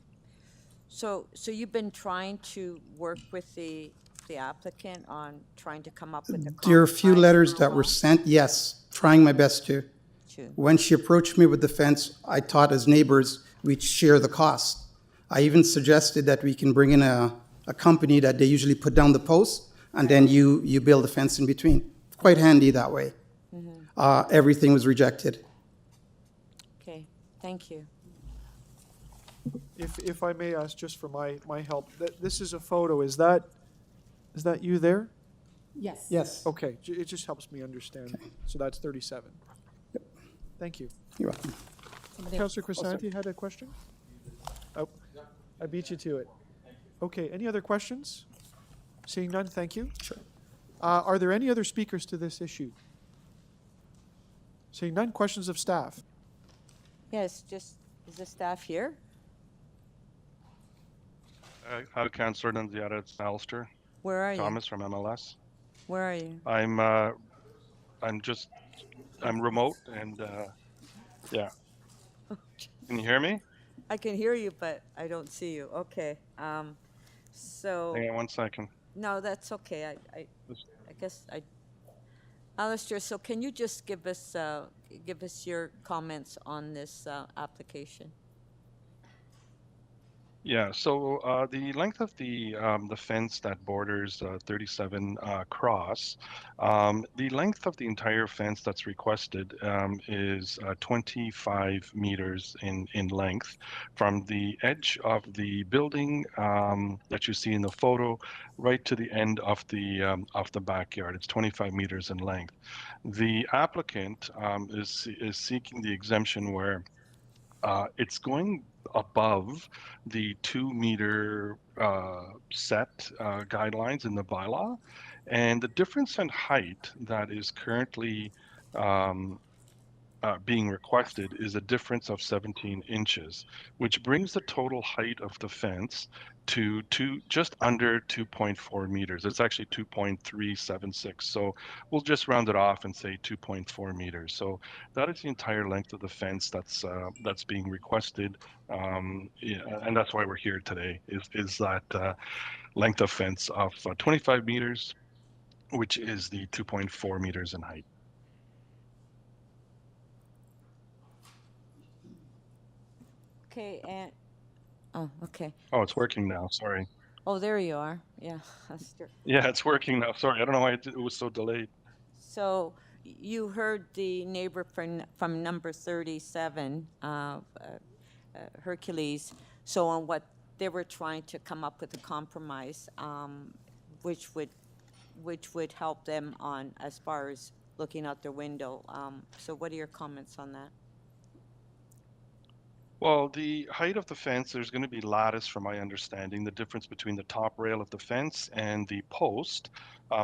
So you've been trying to work with the applicant on trying to come up with a There are a few compromise letters for that a were while? sent, yes, trying my best to. Sure. When she approached me with the fence, I thought as neighbors, we'd share the cost. I even suggested that we can bring in a company that they usually put down the posts, and then you build a fence in between. Quite handy that way. Everything was rejected. Okay, thank you. If I may ask, just for my help, this is a photo. Is that you there? Yes. Yes. Okay, it just helps me understand. So that's 37. Thank you. You're welcome. Councillor Crescent had a question? Oh, I beat you to it. Okay, any other questions? Seeing none, thank you. Sure. Are there any other speakers to this issue? Seeing none, questions of staff? Yes, just, is the staff here? Hi, Councillor Nunziata, it's Alistair. Where are you? Thomas from MLS. Where are you? I'm remote and yeah. Can you hear me? I can hear you, but I don't see you. Okay. So. Hang on 1 second. No, that's okay. I guess Alistair, so can you just give us your comments on this application? Yeah, so the length of the fence that borders 37 Cross, the length of the entire fence that's requested is 25 meters in length from the edge of the building that you see in the photo right to the end of the backyard. It's 25 meters in length. The applicant is seeking the exemption where it's going above the 2 meter set guidelines in the bylaw. And the difference in height that is currently being requested is a difference of 17 inches, which brings the total height of the fence to just under 2.4 meters. It's actually 2.376. So we'll just round it off and say 2.4 meters. So that is the entire length of the fence that's being requested, yeah, and that's why we're here today. Is that length of fence of 25 meters, which is the 2.4 meters in height. Okay, and oh, okay. Oh, it's working now. Sorry. Oh, there you are. Yeah, Alistair. Yeah, it's working now. Sorry, I don't know why it was so delayed. So you heard the neighbor from number 37, Hercules. So on what they were trying to come up with a compromise, which would help them on as far as looking out their window. So what are your comments on that? Well, the height of the fence, there's going to be lattice from my understanding. The difference between the top rail of the fence and the post,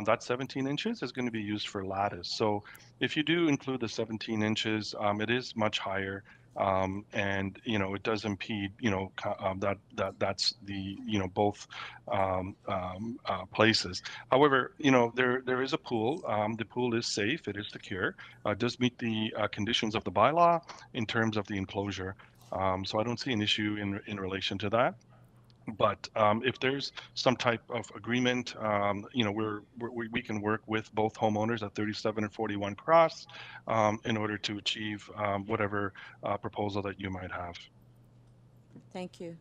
that 17 inches is going to be used for lattice. So if you do include the 17 inches, it is much higher. And, you know, it does impede, you know, that's the, you know, both places. However, you know, there is a pool. The pool is safe. It is secure. Does meet the conditions of the bylaw in terms of the enclosure. So I don't see an issue in relation to that. But if there's some type of agreement, you know, we can work with both homeowners at 37 and 41 Cross in order to achieve whatever proposal that you might have. Thank you.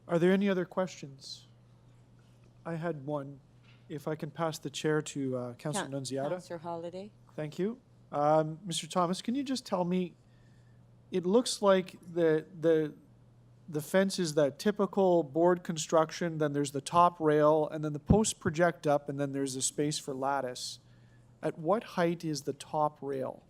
Are there any other questions? I had one. If I can pass the chair to Councillor Nunziata. Councillor Holiday. Thank you. Mr. Thomas, can you just tell me, it looks like the fence is that typical board construction, then there's the top rail, and then the posts project up, and then there's a space for lattice. At what height is the top rail?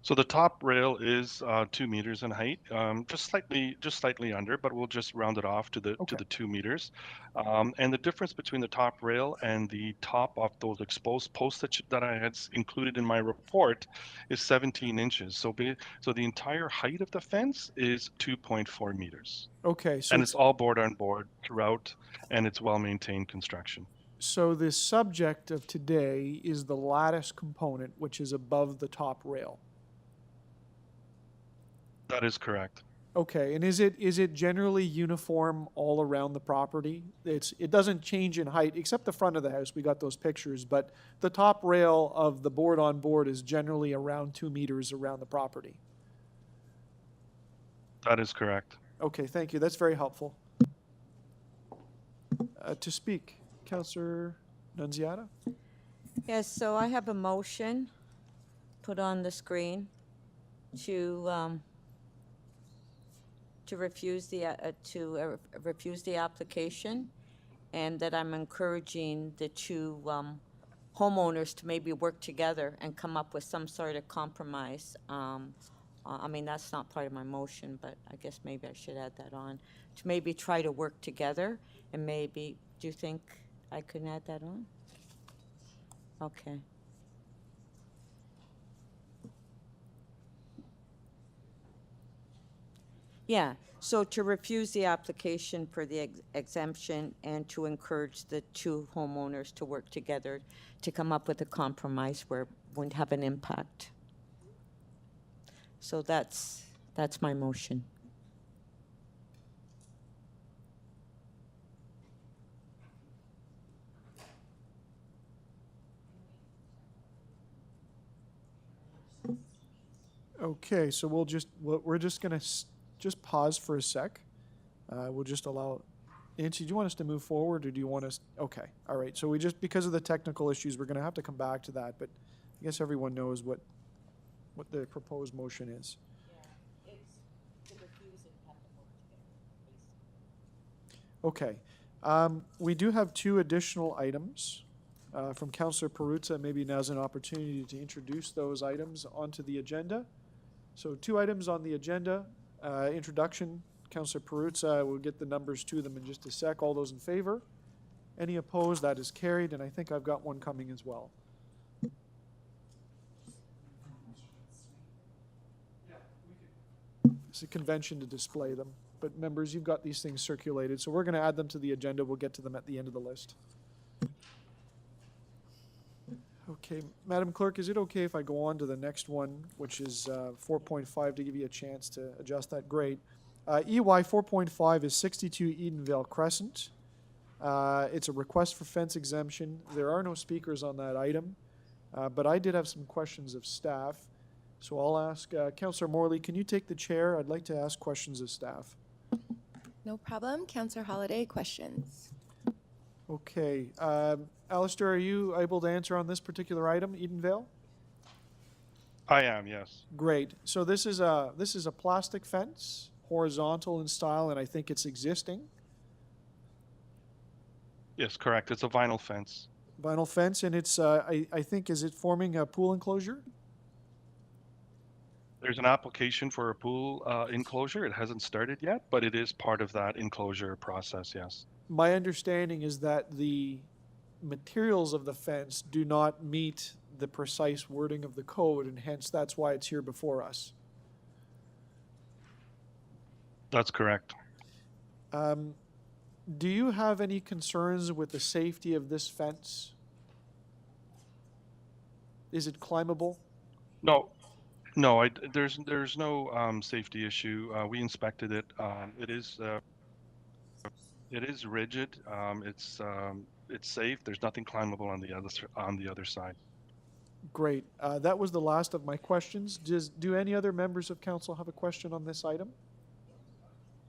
So the top rail is 2 meters in height, just slightly under, but we'll just round it off to the 2 meters. And the difference between the top rail and the top of those exposed posts that I had included in my report is 17 inches. So the entire height of the fence is 2.4 meters. Okay, so and it's all board on board throughout, and it's well-maintained construction. So the subject of today is the lattice component, which is above the top rail. That is correct. Okay, and is it generally uniform all around the property? It doesn't change in height, except the front of the house. We got those pictures, but the top rail of the board on board is generally around 2 meters around the property. That is correct. Okay, thank you. That's very helpful. To speak, Councillor Nunziata. Yes, so I have a motion put on the screen to refuse the application, and that I'm encouraging the two homeowners to maybe work together and come up with some sort of compromise. I mean, that's not part of my motion, but I guess maybe I should add that on, to maybe try to work together, and maybe, do you think I can add that on? Okay. Yeah, so to refuse the application for the exemption and to encourage the two homeowners to work together to come up with a compromise where it wouldn't have an impact. So that's my motion. Okay, so we're just gonna just pause for a sec. We'll just allow, Nancy, do you want us to move forward or do you want us, okay, all right. So because of the technical issues, we're gonna have to come back to that, but I guess everyone knows what the proposed motion is. Okay, we do have two additional items from Councillor Perruzza. Maybe now's an opportunity to introduce those items onto the agenda. So 2 items on the agenda. Introduction, Councillor Perruzza, we'll get the numbers to them in just a sec. All those in favor? Any opposed? That is carried, and I think I've got one coming as well. It's a convention to display them, but members, you've got these things circulated, so we're going to add them to the agenda. We'll get to them at the end of the list. Okay, Madam Clerk, is it okay if I go on to the next one, which is 4.5, to give you a chance to adjust that? Great. EY 4.5 is 62 Edenvale Crescent. It's a request for fence exemption. There are no speakers on that item, but I did have some questions of staff. So I'll ask, Councillor Morley, can you take the chair? I'd like to ask questions of staff. No problem. Councillor Holiday, questions? Okay. Alistair, are you able to answer on this particular item, Edenvale? I am, yes. Great. So this is a plastic fence, horizontal in style, and I think it's existing. Yes, correct. It's a vinyl fence. Vinyl fence, and it's I think, is it forming a pool enclosure? There's an application for a pool enclosure. It hasn't started yet, but it is part of that enclosure process, yes. My understanding is that the materials of the fence do not meet the precise wording of the code, and hence that's why it's here before us. That's correct. Do you have any concerns with the safety of this fence? Is it climbable? No, there's no safety issue. We inspected it. It is rigid. It's safe. There's nothing climbable on the other side. Great. That was the last of my questions. Do any other members of council have a question on this item?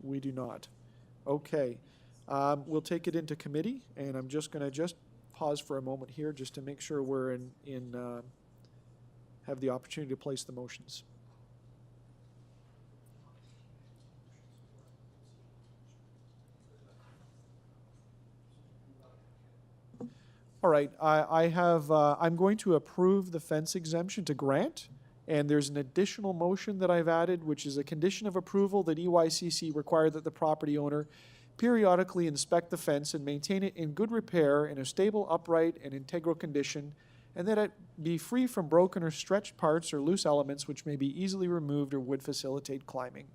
We do not. Okay. We'll take it into committee, and I'm just going to pause for a moment here just to make sure we're have the opportunity to place the motions. All right, I'm going to approve the fence exemption to grant, and there's an additional motion that I've added, which is a condition of approval that EYCC require that the property owner periodically inspect the fence and maintain it in good repair, in a stable, upright, and integral condition, and that it be free from broken or stretched parts or loose elements which may be easily removed or would facilitate climbing.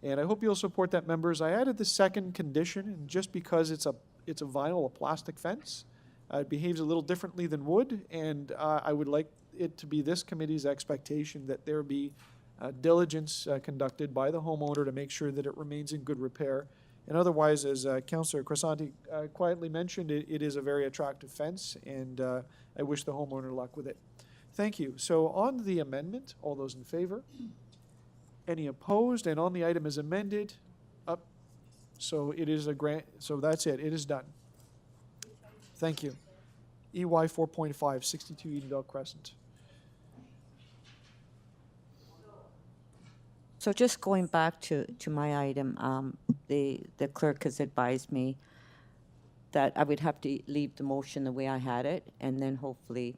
And I hope you'll support that, members. I added the second condition, and just because it's a vinyl, a plastic fence, it behaves a little differently than wood, and I would like it to be this committee's expectation that there be diligence conducted by the homeowner to make sure that it remains in good repair. And otherwise, as Councillor Crescent quietly mentioned, it is a very attractive fence, and I wish the homeowner luck with it. Thank you. So on the amendment, all those in favor? Any opposed? And on the item as amended, up. So it is a grant. So that's it. It is done. Thank you. EY 4.5, 62 Edenvale Crescent. So just going back to my item, the clerk has advised me that I would have to leave the motion the way I had it, and then hopefully,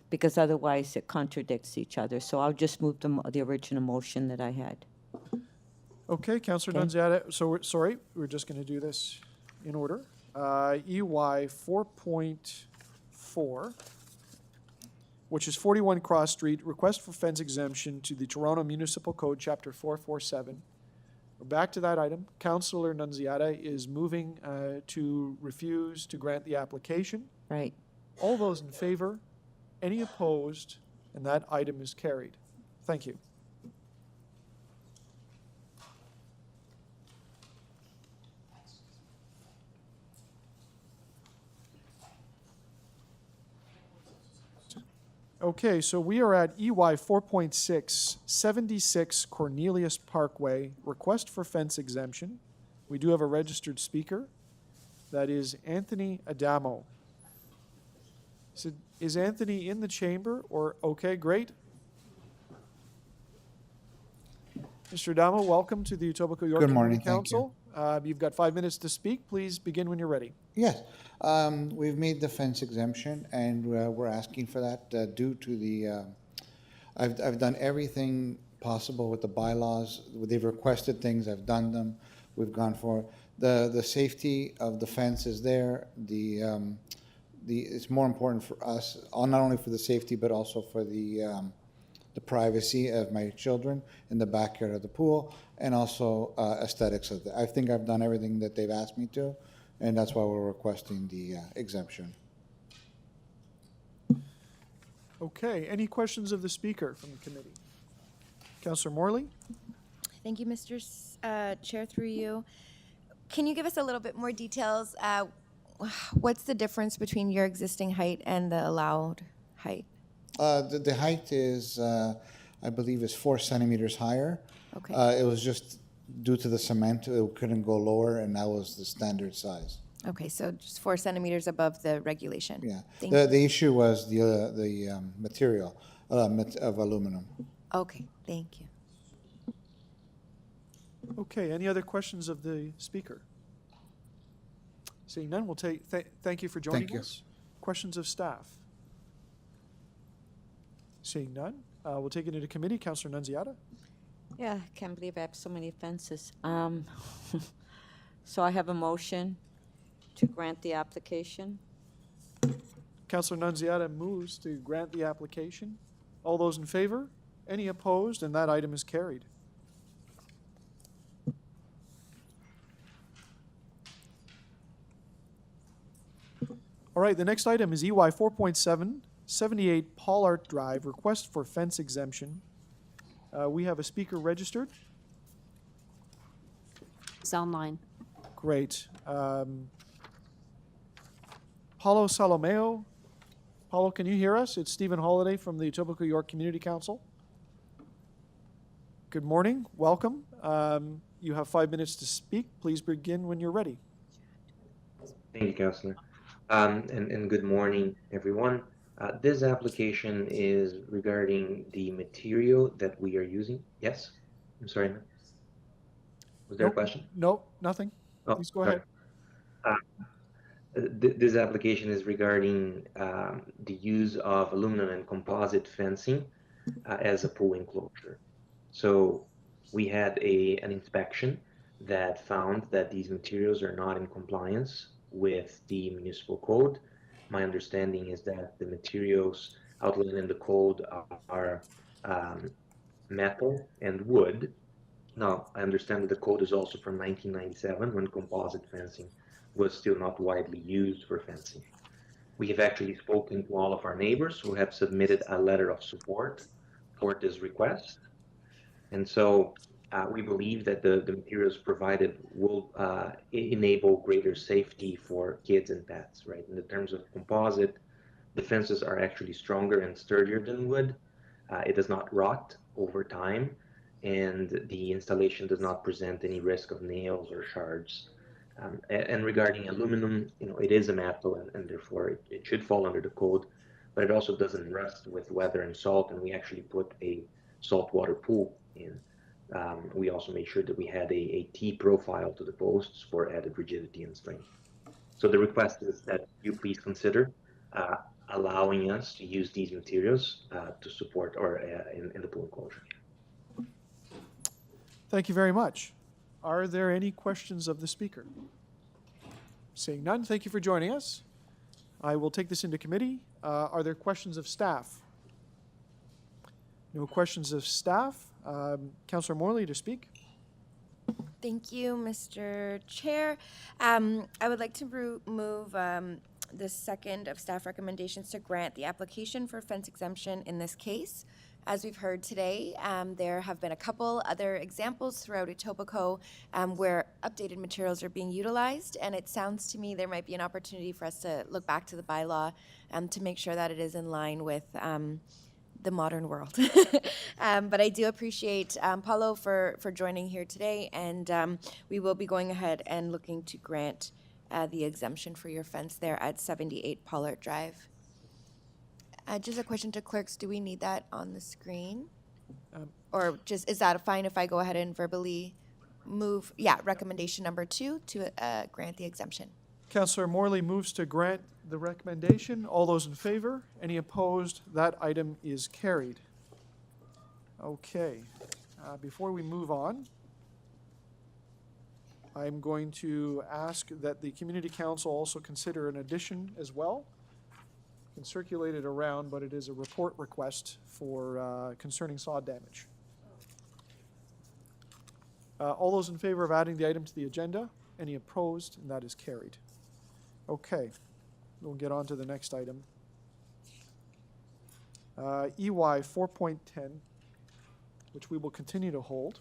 because otherwise it contradicts each other. So I'll just move the original motion that I had. Okay, Councillor Nunziata. So we're just going to do this in order. EY 4.4, which is 41 Cross Street, request for fence exemption to the Toronto Municipal Code, Chapter 447. We're back to that item. Councillor Nunziata is moving to refuse to grant the application. Right. All those in favor? Any opposed? And that item is carried. Thank you. Okay, so we are at EY 4.6, 76 Cornelius Parkway, request for fence exemption. We do have a registered speaker. That is Anthony Adamo. Is Anthony in the chamber or, okay, great. Mr. Adamo, welcome to the Etobicoke York Good morning, Community Council. You've got 5 minutes to speak. Please begin when you're ready. Yes, we've made the fence exemption, and we're asking for that due to the, I've done everything possible with the bylaws. They've requested things, I've done them. We've gone for the safety of the fence is there. It's more important for us, not only for the safety, but also for the privacy of my children in the backyard of the pool, and also aesthetics of it. I think I've done everything that they've asked me to, and that's why we're requesting the exemption. Okay, any questions of the speaker from the committee? Councillor Morley? Thank you, Mr. Chair, through you. Can you give us a little bit more details? What's the difference between your existing height and the allowed height? The height is, I believe, is 4 centimeters higher. Okay. It was just due to the cement, it couldn't go lower, and that was the standard size. Okay, so just 4 centimeters above the regulation. Yeah. Thank you. The issue was the material of aluminum. Okay, thank you. Okay, any other questions of the speaker? Seeing none, we'll take, thank you for joining Thank you. us. Questions of staff? Seeing none, we'll take it into committee. Councillor Nunziata? Yeah, I can't believe I have so many fences. So I have a motion to grant the application. Councillor Nunziata moves to grant the application. All those in favor? Any opposed? And that item is carried. All right, the next item is EY 4.7, 78 Paulart Drive, request for fence exemption. We have a speaker registered. It's online. Great. Paulo Salomeo. Paulo, can you hear us? It's Stephen Holiday from the Etobicoke York Community Council. Good morning. Welcome. You have 5 minutes to speak. Please begin when you're ready. Thank you, Councillor. And good morning, everyone. This application is regarding the material that we are using. Yes? I'm sorry, ma'am. Was there a question? Nope, nothing. Oh, Please go sorry. ahead. This application is regarding the use of aluminum and composite fencing as a pool enclosure. So we had an inspection that found that these materials are not in compliance with the municipal code. My understanding is that the materials outlined in the code are metal and wood. Now, I understand that the code is also from 1997, when composite fencing was still not widely used for fencing. We have actually spoken to all of our neighbors who have submitted a letter of support for this request. And so we believe that the materials provided will enable greater safety for kids and pets, right? In the terms of composite, the fences are actually stronger and sturdier than wood. It does not rot over time, and the installation does not present any risk of nails or shards. And regarding aluminum, it is a metal, and therefore it should fall under the code, but it also doesn't rust with weather and salt, and we actually put a saltwater pool in. We also made sure that we had a T profile to the posts for added rigidity and strength. So the request is that you please consider allowing us to use these materials to support or in the pool enclosure. Thank you very much. Are there any questions of the speaker? Seeing none, thank you for joining us. I will take this into committee. Are there questions of staff? No questions of staff. Councillor Morley to speak. Thank you, Mr. Chair. I would like to move the second of staff recommendations to grant the application for fence exemption in this case As we've heard today, there have been a couple other examples throughout Etobicoke where updated materials are being utilized, and it sounds to me there might be an opportunity for us to look back to the bylaw to make sure that it is in line with the modern world. But I do appreciate Paulo for joining here today, and we will be going ahead and looking to grant the exemption for your fence there at 78 Paulart Drive. Just a question to clerks, do we need that on the screen? Or just, is that fine if I go ahead and verbally move, recommendation number 2 to grant the exemption? Councillor Morley moves to grant the recommendation. All those in favor? Any opposed? That item is carried. Okay. Before we move on, I'm going to ask that the Community Council also consider an addition as well. You can circulate it around, but it is a report request for concerning sod damage. All those in favor of adding the item to the agenda? Any opposed? And that is carried. Okay, we'll get on to the next item. EY 4.10, which we will continue to hold.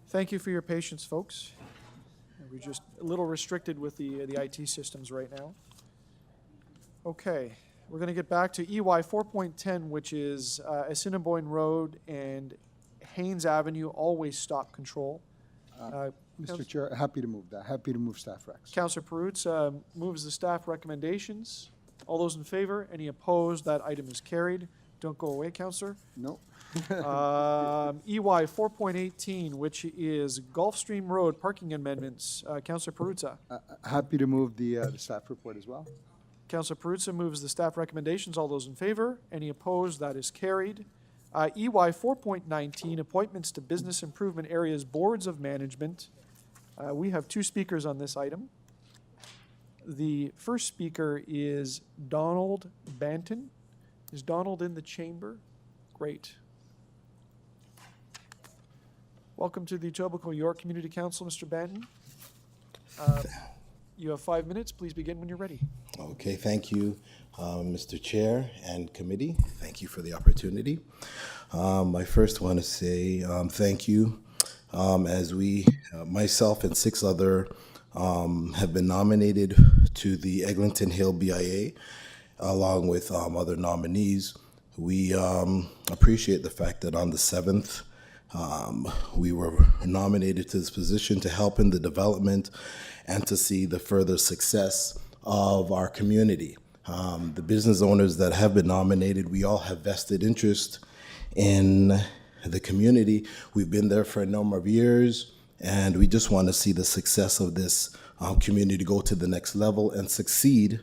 Thank you for your patience, folks. We're just a little restricted with the IT systems right now. Okay, we're going to get back to EY 4.10, which is Assiniboine Road and Haynes Avenue, always stop control. Mr. Chair, happy to move that. Happy to move staff recs. Councillor Perutz moves the staff recommendations. All those in favor? Any opposed? That item is carried. Don't go away, Councillor. No. EY 4.18, which is Gulfstream Road parking amendments. Councillor Perutz. Happy to move the staff report as well. Councillor Perutz moves the staff recommendations. All those in favor? Any opposed? That is carried. EY 4.19, appointments to business improvement areas boards of management. We have 2 speakers on this item. The first speaker is Donald Banton. Is Donald in the chamber? Great. Welcome to the Etobicoke York Community Council, Mr. Banton. You have 5 minutes. Please begin when you're ready. Okay, thank you, Mr. Chair and committee. Thank you for the opportunity. I first want to say thank you as we, myself and 6 other have been nominated to the Eglinton Hill BIA along with other nominees. We appreciate the fact that on the 7th, we were nominated to this position to help in the development and to see the further success of our community. The business owners that have been nominated, we all have vested interest in the community. We've been there for a number of years, and we just want to see the success of this community go to the next level and succeed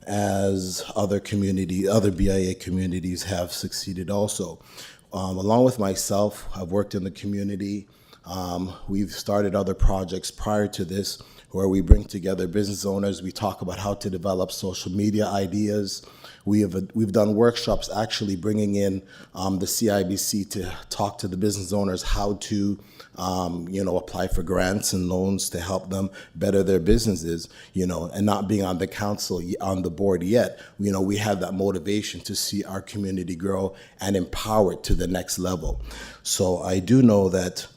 as other BIA communities have succeeded also. Along with myself, I've worked in the community. We've started other projects prior to this where we bring together business owners. We talk about how to develop social media ideas. We've done workshops actually bringing in the CIBC to talk to the business owners how to apply for grants and loans to help them better their businesses, and not being on the council, on the board yet, we have that motivation to see our community grow and empower it to the next level. So I do know that,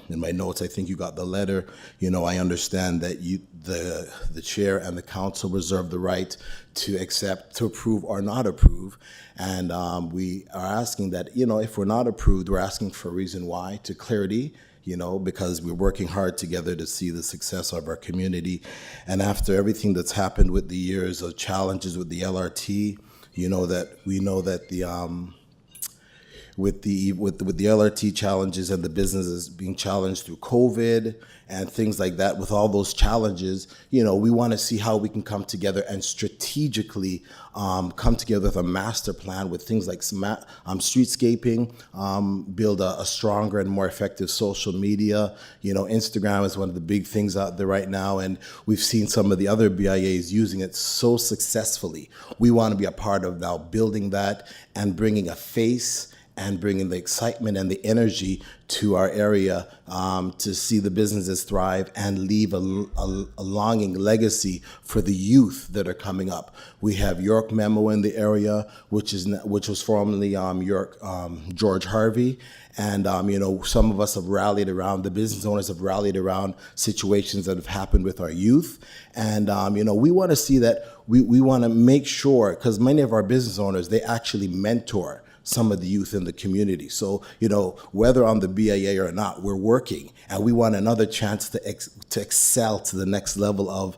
in my notes, I think you got the letter. I understand that the chair and the council reserve the right to accept, to approve or not approve. And we are asking that, if we're not approved, we're asking for a reason why, to clarity, you know, because we're working hard together to see the success of our community. And after everything that's happened with the years of challenges with the LRT, we know that with the LRT challenges and the businesses being challenged through COVID and things like that, with all those challenges, we want to see how we can come together and strategically come together with a master plan with things like streetscaping, build a stronger and more effective social media. Instagram is one of the big things out there right now, and we've seen some of the other BIAs using it so successfully. We want to be a part of now building that and bringing a face and bringing the excitement and the energy to our area to see the businesses thrive and leave a longing legacy for the youth that are coming up. We have York Memo in the area, which was formerly York George Harvey. And, some of us have rallied around, the business owners have rallied around situations that have happened with our youth. And, we want to see that, we want to make sure, because many of our business owners, they actually mentor some of the youth in the community. So, whether on the BIA or not, we're working, and we want another chance to excel to the next level of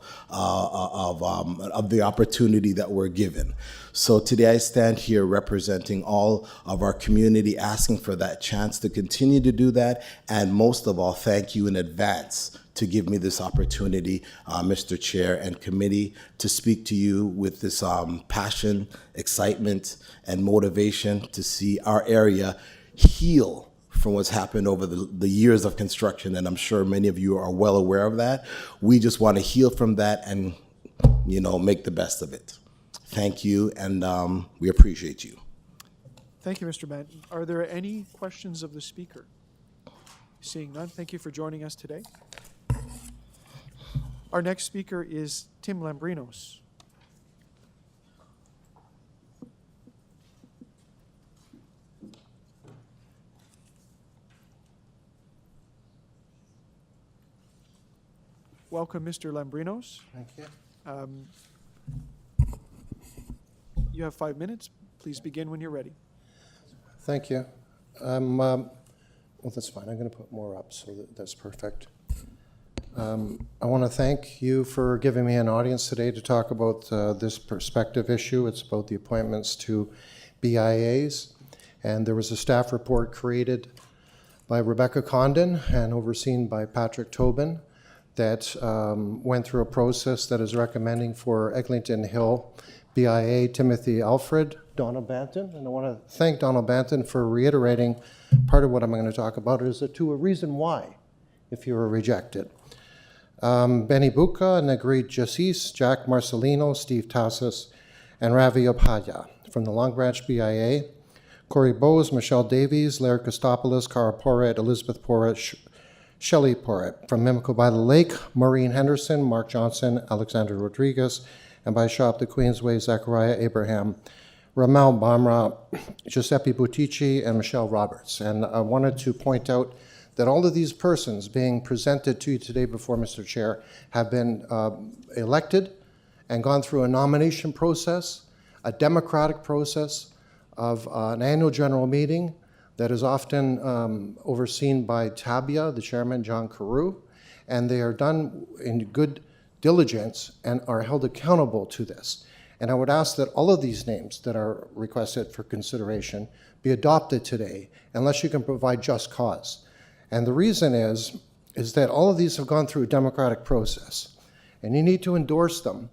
the opportunity that we're given. So today I stand here representing all of our community, asking for that chance to continue to do that, and most of all, thank you in advance to give me this opportunity, Mr. Chair and committee, to speak to you with this passion, excitement, and motivation to see our area heal from what's happened over the years of construction, and I'm sure many of you are well aware of that. We just want to heal from that and, make the best of it. Thank you, and we appreciate you. Thank you, Mr. Benton. Are there any questions of the speaker? Seeing none, thank you for joining us today. Our next speaker is Tim Lambrinos. Welcome, Mr. Lambrinos. Thank you. You have 5 minutes. Please begin when you're ready. Thank you. Well, that's fine. I'm going to put more up, so that's perfect. I want to thank you for giving me an audience today to talk about this perspective issue. It's about the appointments to BIAs. And there was a staff report created by Rebecca Condon and overseen by Patrick Tobin that went through a process that is recommending for Eglinton Hill BIA Timothy Alfred, Donald Banton. And I want to thank Donald Banton for reiterating part of what I'm going to talk about is to a reason why, if you were rejected. Benny Bucca, Negrid Jassis, Jack Marcelino, Steve Tassis, and Ravi Upadhyaya from the Long Branch BIA, Corey Bowes, Michelle Davies, Larry Kostopoulos, Cara Porret, Elizabeth Porret, Shelley Porret. From Mimico by the Lake, Maureen Henderson, Mark Johnson, Alexander Rodriguez, and by Shop the Queensway, Zachariah Abraham, Ramal Bamra, Giuseppe Buttici, and Michelle Roberts. And I wanted to point out that all of these persons being presented to you today before Mr. Chair have been elected and gone through a nomination process, a democratic process of an annual general meeting that is often overseen by Tabia, the chairman, John Carew, and they are done in good diligence and are held accountable to this. And I would ask that all of these names that are requested for consideration be adopted today, unless you can provide just cause. And the reason is that all of these have gone through a democratic process, and you need to endorse them.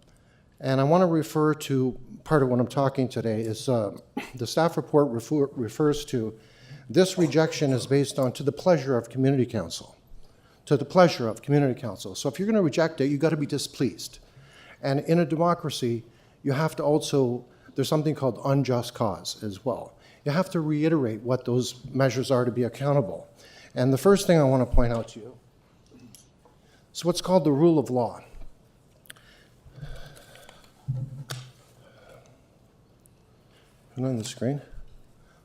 And I want to refer to part of what I'm talking today is the staff report refers to this rejection is based on to the pleasure of community council, to the pleasure of community council. So if you're going to reject it, you've got to be displeased. And in a democracy, you have to also, there's something called unjust cause as well. You have to reiterate what those measures are to be accountable. And the first thing I want to point out to you is what's called the rule of law. Is it on the screen?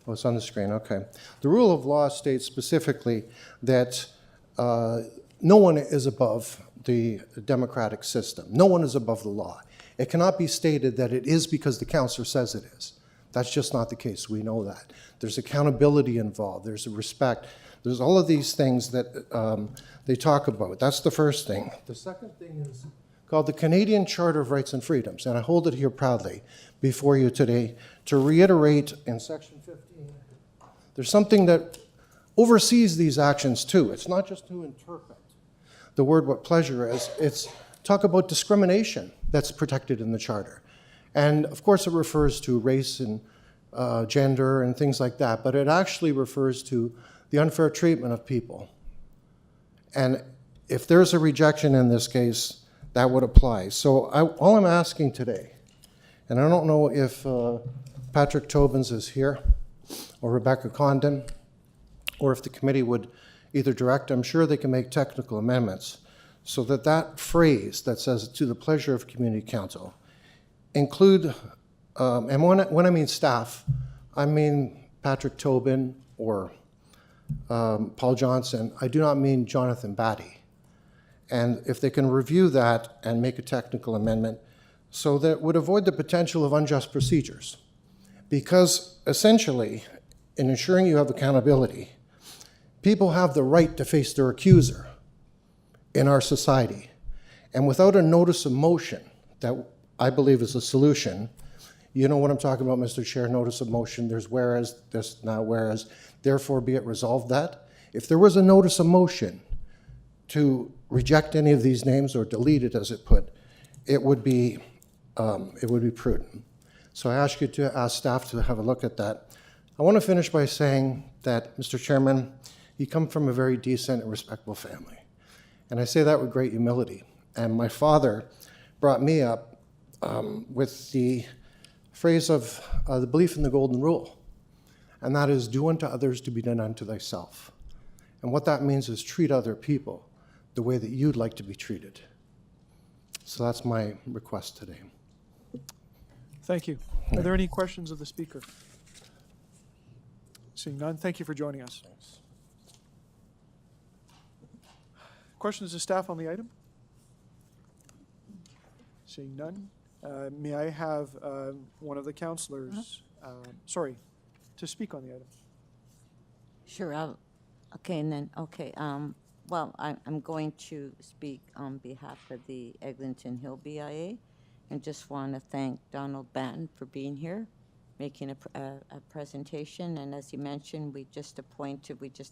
Oh, it's on the screen, okay. The rule of law states specifically that no one is above the democratic system. No one is above the law. It cannot be stated that it is because the councillor says it is. That's just not the case. We know that. There's accountability involved. There's a respect. There's all of these things that they talk about. That's the first thing. The second thing is called the Canadian Charter of Rights and Freedoms, and I hold it here proudly before you today to reiterate in Section 15, there's something that oversees these actions too. It's not just to interpret the word what pleasure is, it's talk about discrimination that's protected in the Charter. And of course it refers to race and gender and things like that, but it actually refers to the unfair treatment of people. And if there's a rejection in this case, that would apply. So all I'm asking today, and I don't know if Patrick Tobins is here, or Rebecca Condon, or if the committee would either direct, I'm sure they can make technical amendments, so that that phrase that says to the pleasure of community council include, and when I mean staff, I mean Patrick Tobin or Paul Johnson. I do not mean Jonathan Batty. And if they can review that and make a technical amendment so that it would avoid the potential of unjust procedures. Because essentially, in ensuring you have accountability, people have the right to face their accuser in our society. And without a notice of motion, that I believe is a solution, you know what I'm talking about, Mr. Chair, notice of motion, there's whereas, there's not whereas, therefore be it resolved that. If there was a notice of motion to reject any of these names or delete it as it put, it would be prudent. So I ask you to ask staff to have a look at that. I want to finish by saying that, Mr. Chairman, you come from a very decent and respectable family. And I say that with great humility. And my father brought me up with the phrase of the belief in the golden rule. And that is, do unto others to be done unto thyself. And what that means is treat other people the way that you'd like to be treated. So that's my request today. Thank you. Are there any questions of the speaker? Seeing none, thank you for joining us. Thanks. Questions of staff on the item? Seeing none, may I have one of the councillors, to speak on the item? Sure, okay, and then, okay, well, I'm going to speak on behalf of the Eglinton Hill BIA, and just want to thank Donald Banton for being here, making a presentation, and as you mentioned, we just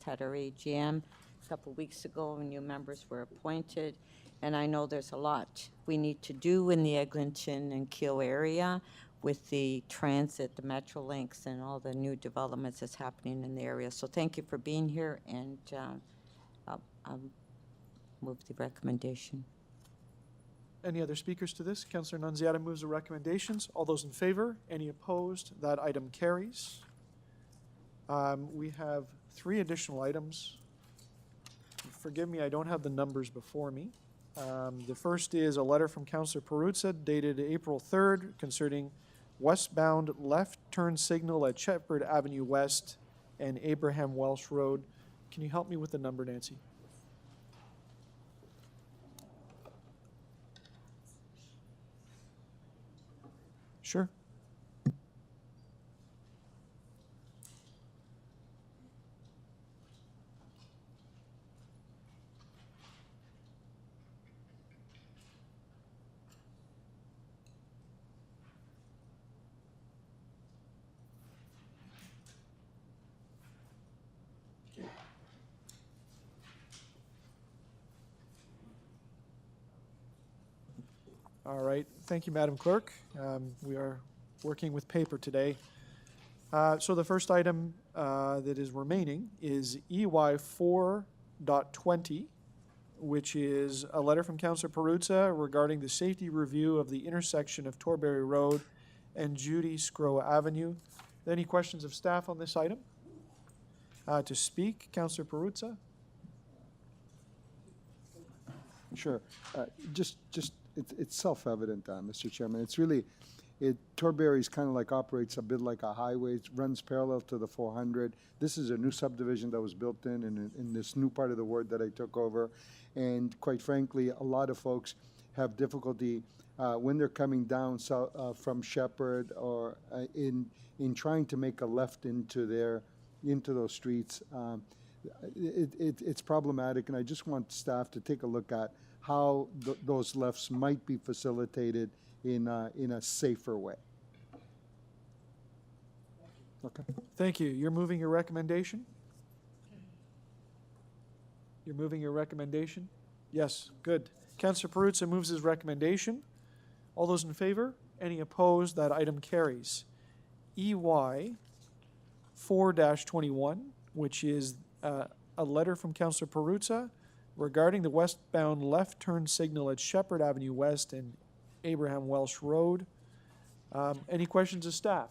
had our AGM a couple weeks ago, and new members were appointed, and I know there's a lot we need to do in the Eglinton and Keele area with the transit, the Metrolinks, and all the new developments that's happening in the area. So thank you for being here, and I'll move the recommendation. Any other speakers to this? Councillor Nunziata moves the recommendations. All those in favor? Any opposed? That item carries. We have 3 additional items. Forgive me, I don't have the numbers before me. The first is a letter from Councillor Perruzza dated April 3rd concerning westbound left turn signal at Shepherd Avenue West and Abraham Welsh Road. Can you help me with the number, Nancy? Sure. All right, thank you, Madam Clerk. We are working with paper today. So the first item that is remaining is EY 4.20, which is a letter from Councillor Perruzza regarding the safety review of the intersection of Torbarrie Road and Judy Sgro Avenue. Any questions of staff on this item? To speak, Councillor Perruzza. Sure. It's self-evident, Mr. Chairman. It's really, Torbarrie's kind of like operates a bit like a highway. It runs parallel to the 400. This is a new subdivision that was built in this new part of the ward that I took over. And quite frankly, a lot of folks have difficulty when they're coming down from Shepherd or in trying to make a left into those streets. it's problematic, and I just want staff to take a look at how those lefts might be facilitated in a safer way. Okay. Thank you. You're moving your recommendation? You're moving your recommendation? Yes, good. Councillor Perruzza moves his recommendation. All those in favor? Any opposed? That item carries. EY 4-21, which is a letter from Councillor Perruzza regarding the westbound left turn signal at Shepherd Avenue West and Abraham Welsh Road. Any questions of staff?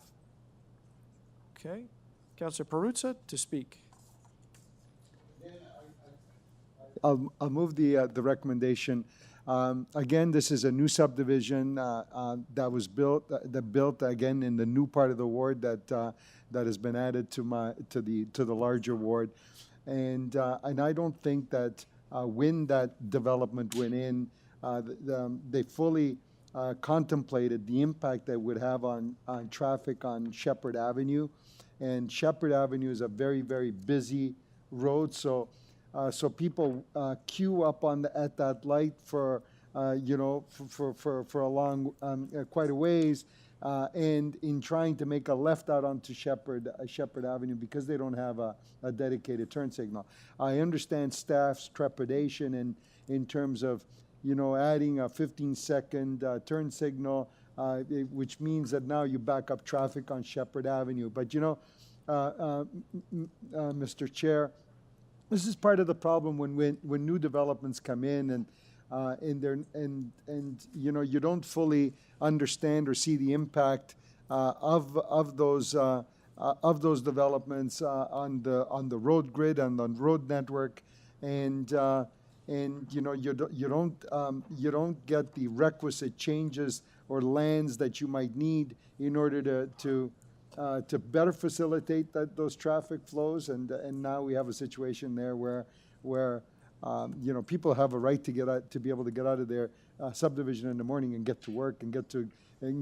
Okay. Councillor Perruzza to speak. I'll move the recommendation. Again, this is a new subdivision that was built again in the new part of the ward that has been added to the larger ward, and I don't think that when that development went in, they fully contemplated the impact that would have on traffic on Shepherd Avenue, and Shepherd Avenue is a very, very busy road, so people queue up at that light for for a long quite a ways, and in trying to make a left out onto Shepherd Avenue because they don't have a dedicated turn signal. I understand staff's trepidation in terms of adding a 15-second turn signal, which means that now you back up traffic on Shepherd Avenue. But Mr. Chair, this is part of the problem when new developments come in and you don't fully understand or see the impact of those developments on the road grid and on the road network, and you don't get the requisite changes or lands that you might need in order to better facilitate those traffic flows, and now we have a situation there where people have a right to be able to get out of their subdivision in the morning and get to work and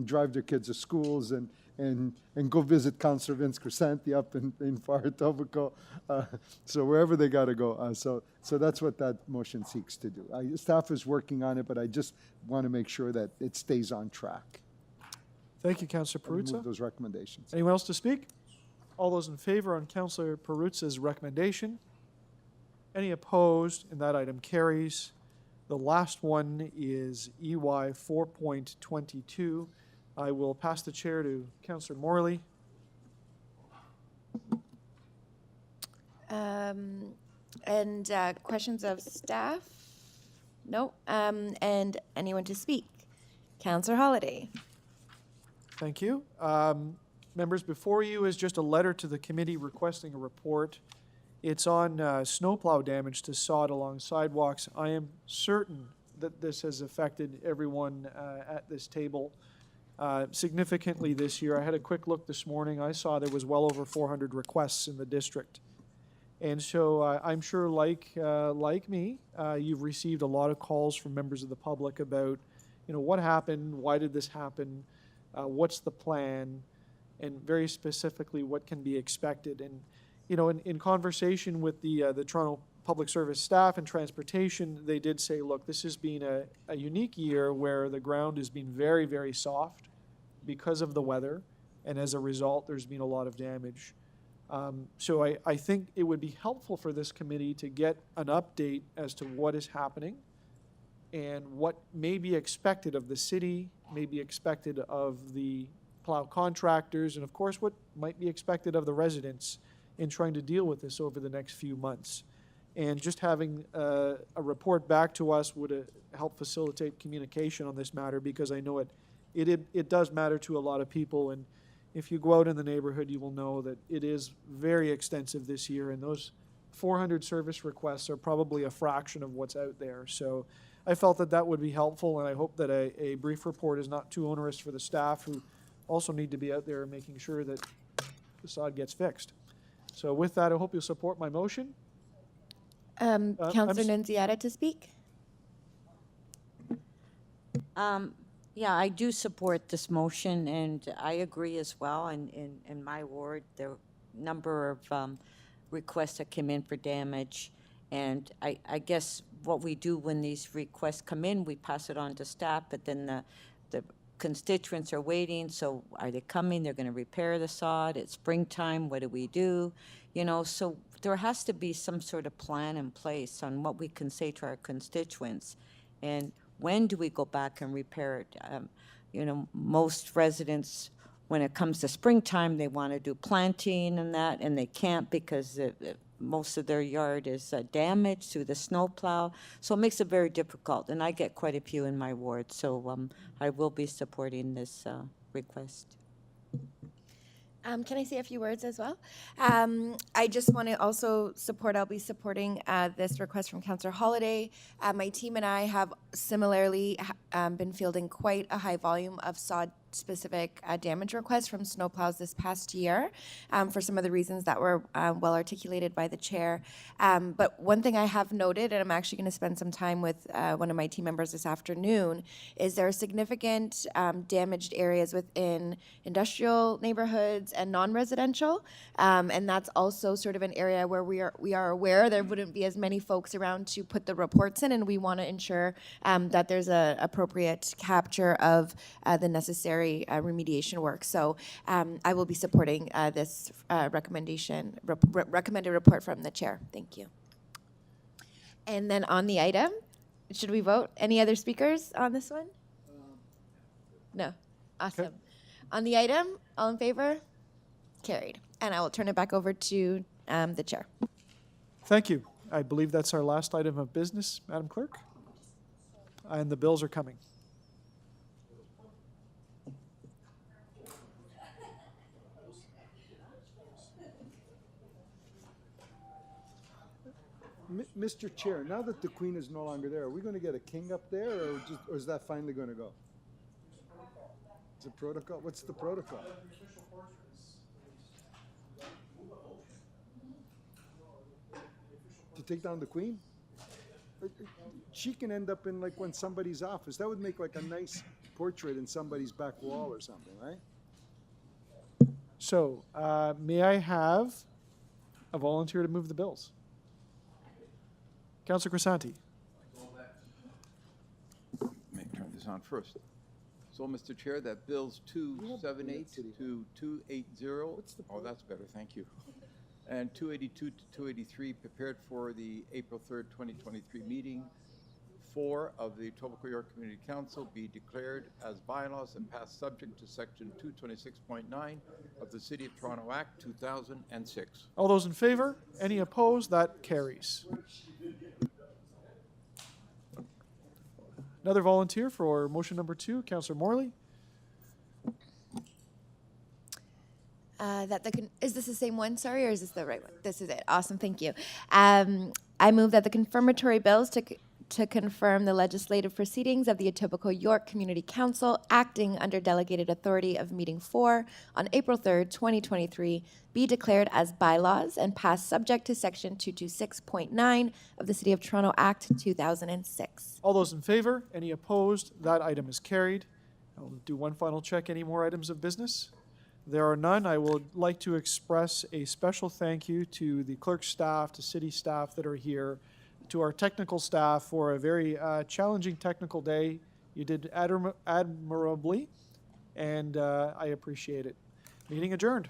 drive their kids to schools and go visit Councillor Vince Crescent up in far Etobicoke, so wherever they got to go. So that's what that motion seeks to do. Staff is working on it, but I just want to make sure that it stays on track. Thank you, Councillor Perruzza. Move those recommendations. Anyone else to speak? All those in favor on Councillor Perruzza's recommendation? Any opposed? And that item carries. The last one is EY 4.22. I will pass the chair to Councillor Morley. And questions of staff? No. And anyone to speak? Councillor Holyday. Thank you. Members, before you is just a letter to the committee requesting a report. It's on snowplow damage to sod along sidewalks. I am certain that this has affected everyone at this table significantly this year. I had a quick look this morning. I saw there was well over 400 requests in the district. And so I'm sure like me, you've received a lot of calls from members of the public about, what happened, why did this happen, what's the plan, and very specifically what can be expected. And in conversation with the Toronto Public Service staff and transportation, they did say, look, this has been a unique year where the ground has been very, very soft because of the weather, and as a result, there's been a lot of damage. So I think it would be helpful for this committee to get an update as to what is happening and what may be expected of the city, may be expected of the plow contractors, and of course what might be expected of the residents in trying to deal with this over the next few months. And just having a report back to us would help facilitate communication on this matter, because I know it does matter to a lot of people, and if you go out in the neighborhood, you will know that it is very extensive this year, and those 400 service requests are probably a fraction of what's out there. So I felt that would be helpful, and I hope that a brief report is not too onerous for the staff, who also need to be out there making sure that the sod gets fixed. So with that, I hope you'll support my motion. Councillor Nunziata to speak. Yeah, I do support this motion, and I agree as well. In my ward, there are a number of requests that came in for damage. And I guess what we do when these requests come in, we pass it on to staff, but then the constituents are waiting, so are they coming? They're going to repair the sod. It's springtime. What do we do? You know, so there has to be some sort of plan in place on what we can say to our constituents. And when do we go back and repair it? You know, most residents, when it comes to springtime, they want to do planting and that, and they can't because most of their yard is damaged through the snowplow. So it makes it very difficult, and I get quite a few in my ward. So I will be supporting this request. Can I say a few words as well? I just want to also support, I'll be supporting this request from Councillor Holiday. My team and I have similarly been fielding quite a high volume of sod-specific damage requests from snowplows this past year for some of the reasons that were well articulated by the chair. But one thing I have noted, and I'm actually going to spend some time with one of my team members this afternoon, is there are significant damaged areas within industrial neighborhoods and non-residential, and that's also sort of an area where we are aware there wouldn't be as many folks around to put the reports in, and we want to ensure that there's a appropriate capture of the necessary remediation work. So I will be supporting this recommended report from the chair. Thank you. And then on the item, should we vote? Any other speakers on this one? No. Awesome. Okay. On the item, all in favor? Carried. And I will turn it back over to the chair. Thank you. I believe that's our last item of business, Madam Clerk. And the bills are coming. Mr. Chair, now that the Queen is no longer there, are we going to get a king up there, or is that finally going to go? Is it protocol? What's the protocol? To take down the Queen? She can end up in like somebody's office. That would make like a nice portrait in somebody's back wall or something, right? So, may I have a volunteer to move the bills? Councillor Crescent. Let me turn this on first. So, Mr. Chair, that bills 278 to 280. Oh, that's better. Thank you. And 282 to 283 prepared for the April 3rd, 2023 meeting. 4 of the Etobicoke York Community Council be declared as bylaws and passed subject to Section 226.9 of the City of Toronto Act 2006. All those in favor? Any opposed? That carries. Another volunteer for motion number 2, Councillor Morley. Is this the same one, sorry, or is this the right one? This is it. Awesome, thank you. I move that the confirmatory bills to confirm the legislative proceedings of the Etobicoke York Community Council acting under delegated authority of meeting 4 on April 3rd, 2023 be declared as bylaws and passed subject to Section 226.9 of the City of Toronto Act 2006. All those in favor? Any opposed? That item is carried. I'll do one final check. Any more items of business? There are none. I would like to express a special thank you to the clerk staff, to city staff that are here, to our technical staff for a very challenging technical day. You did admirably, and I appreciate it. Meeting adjourned.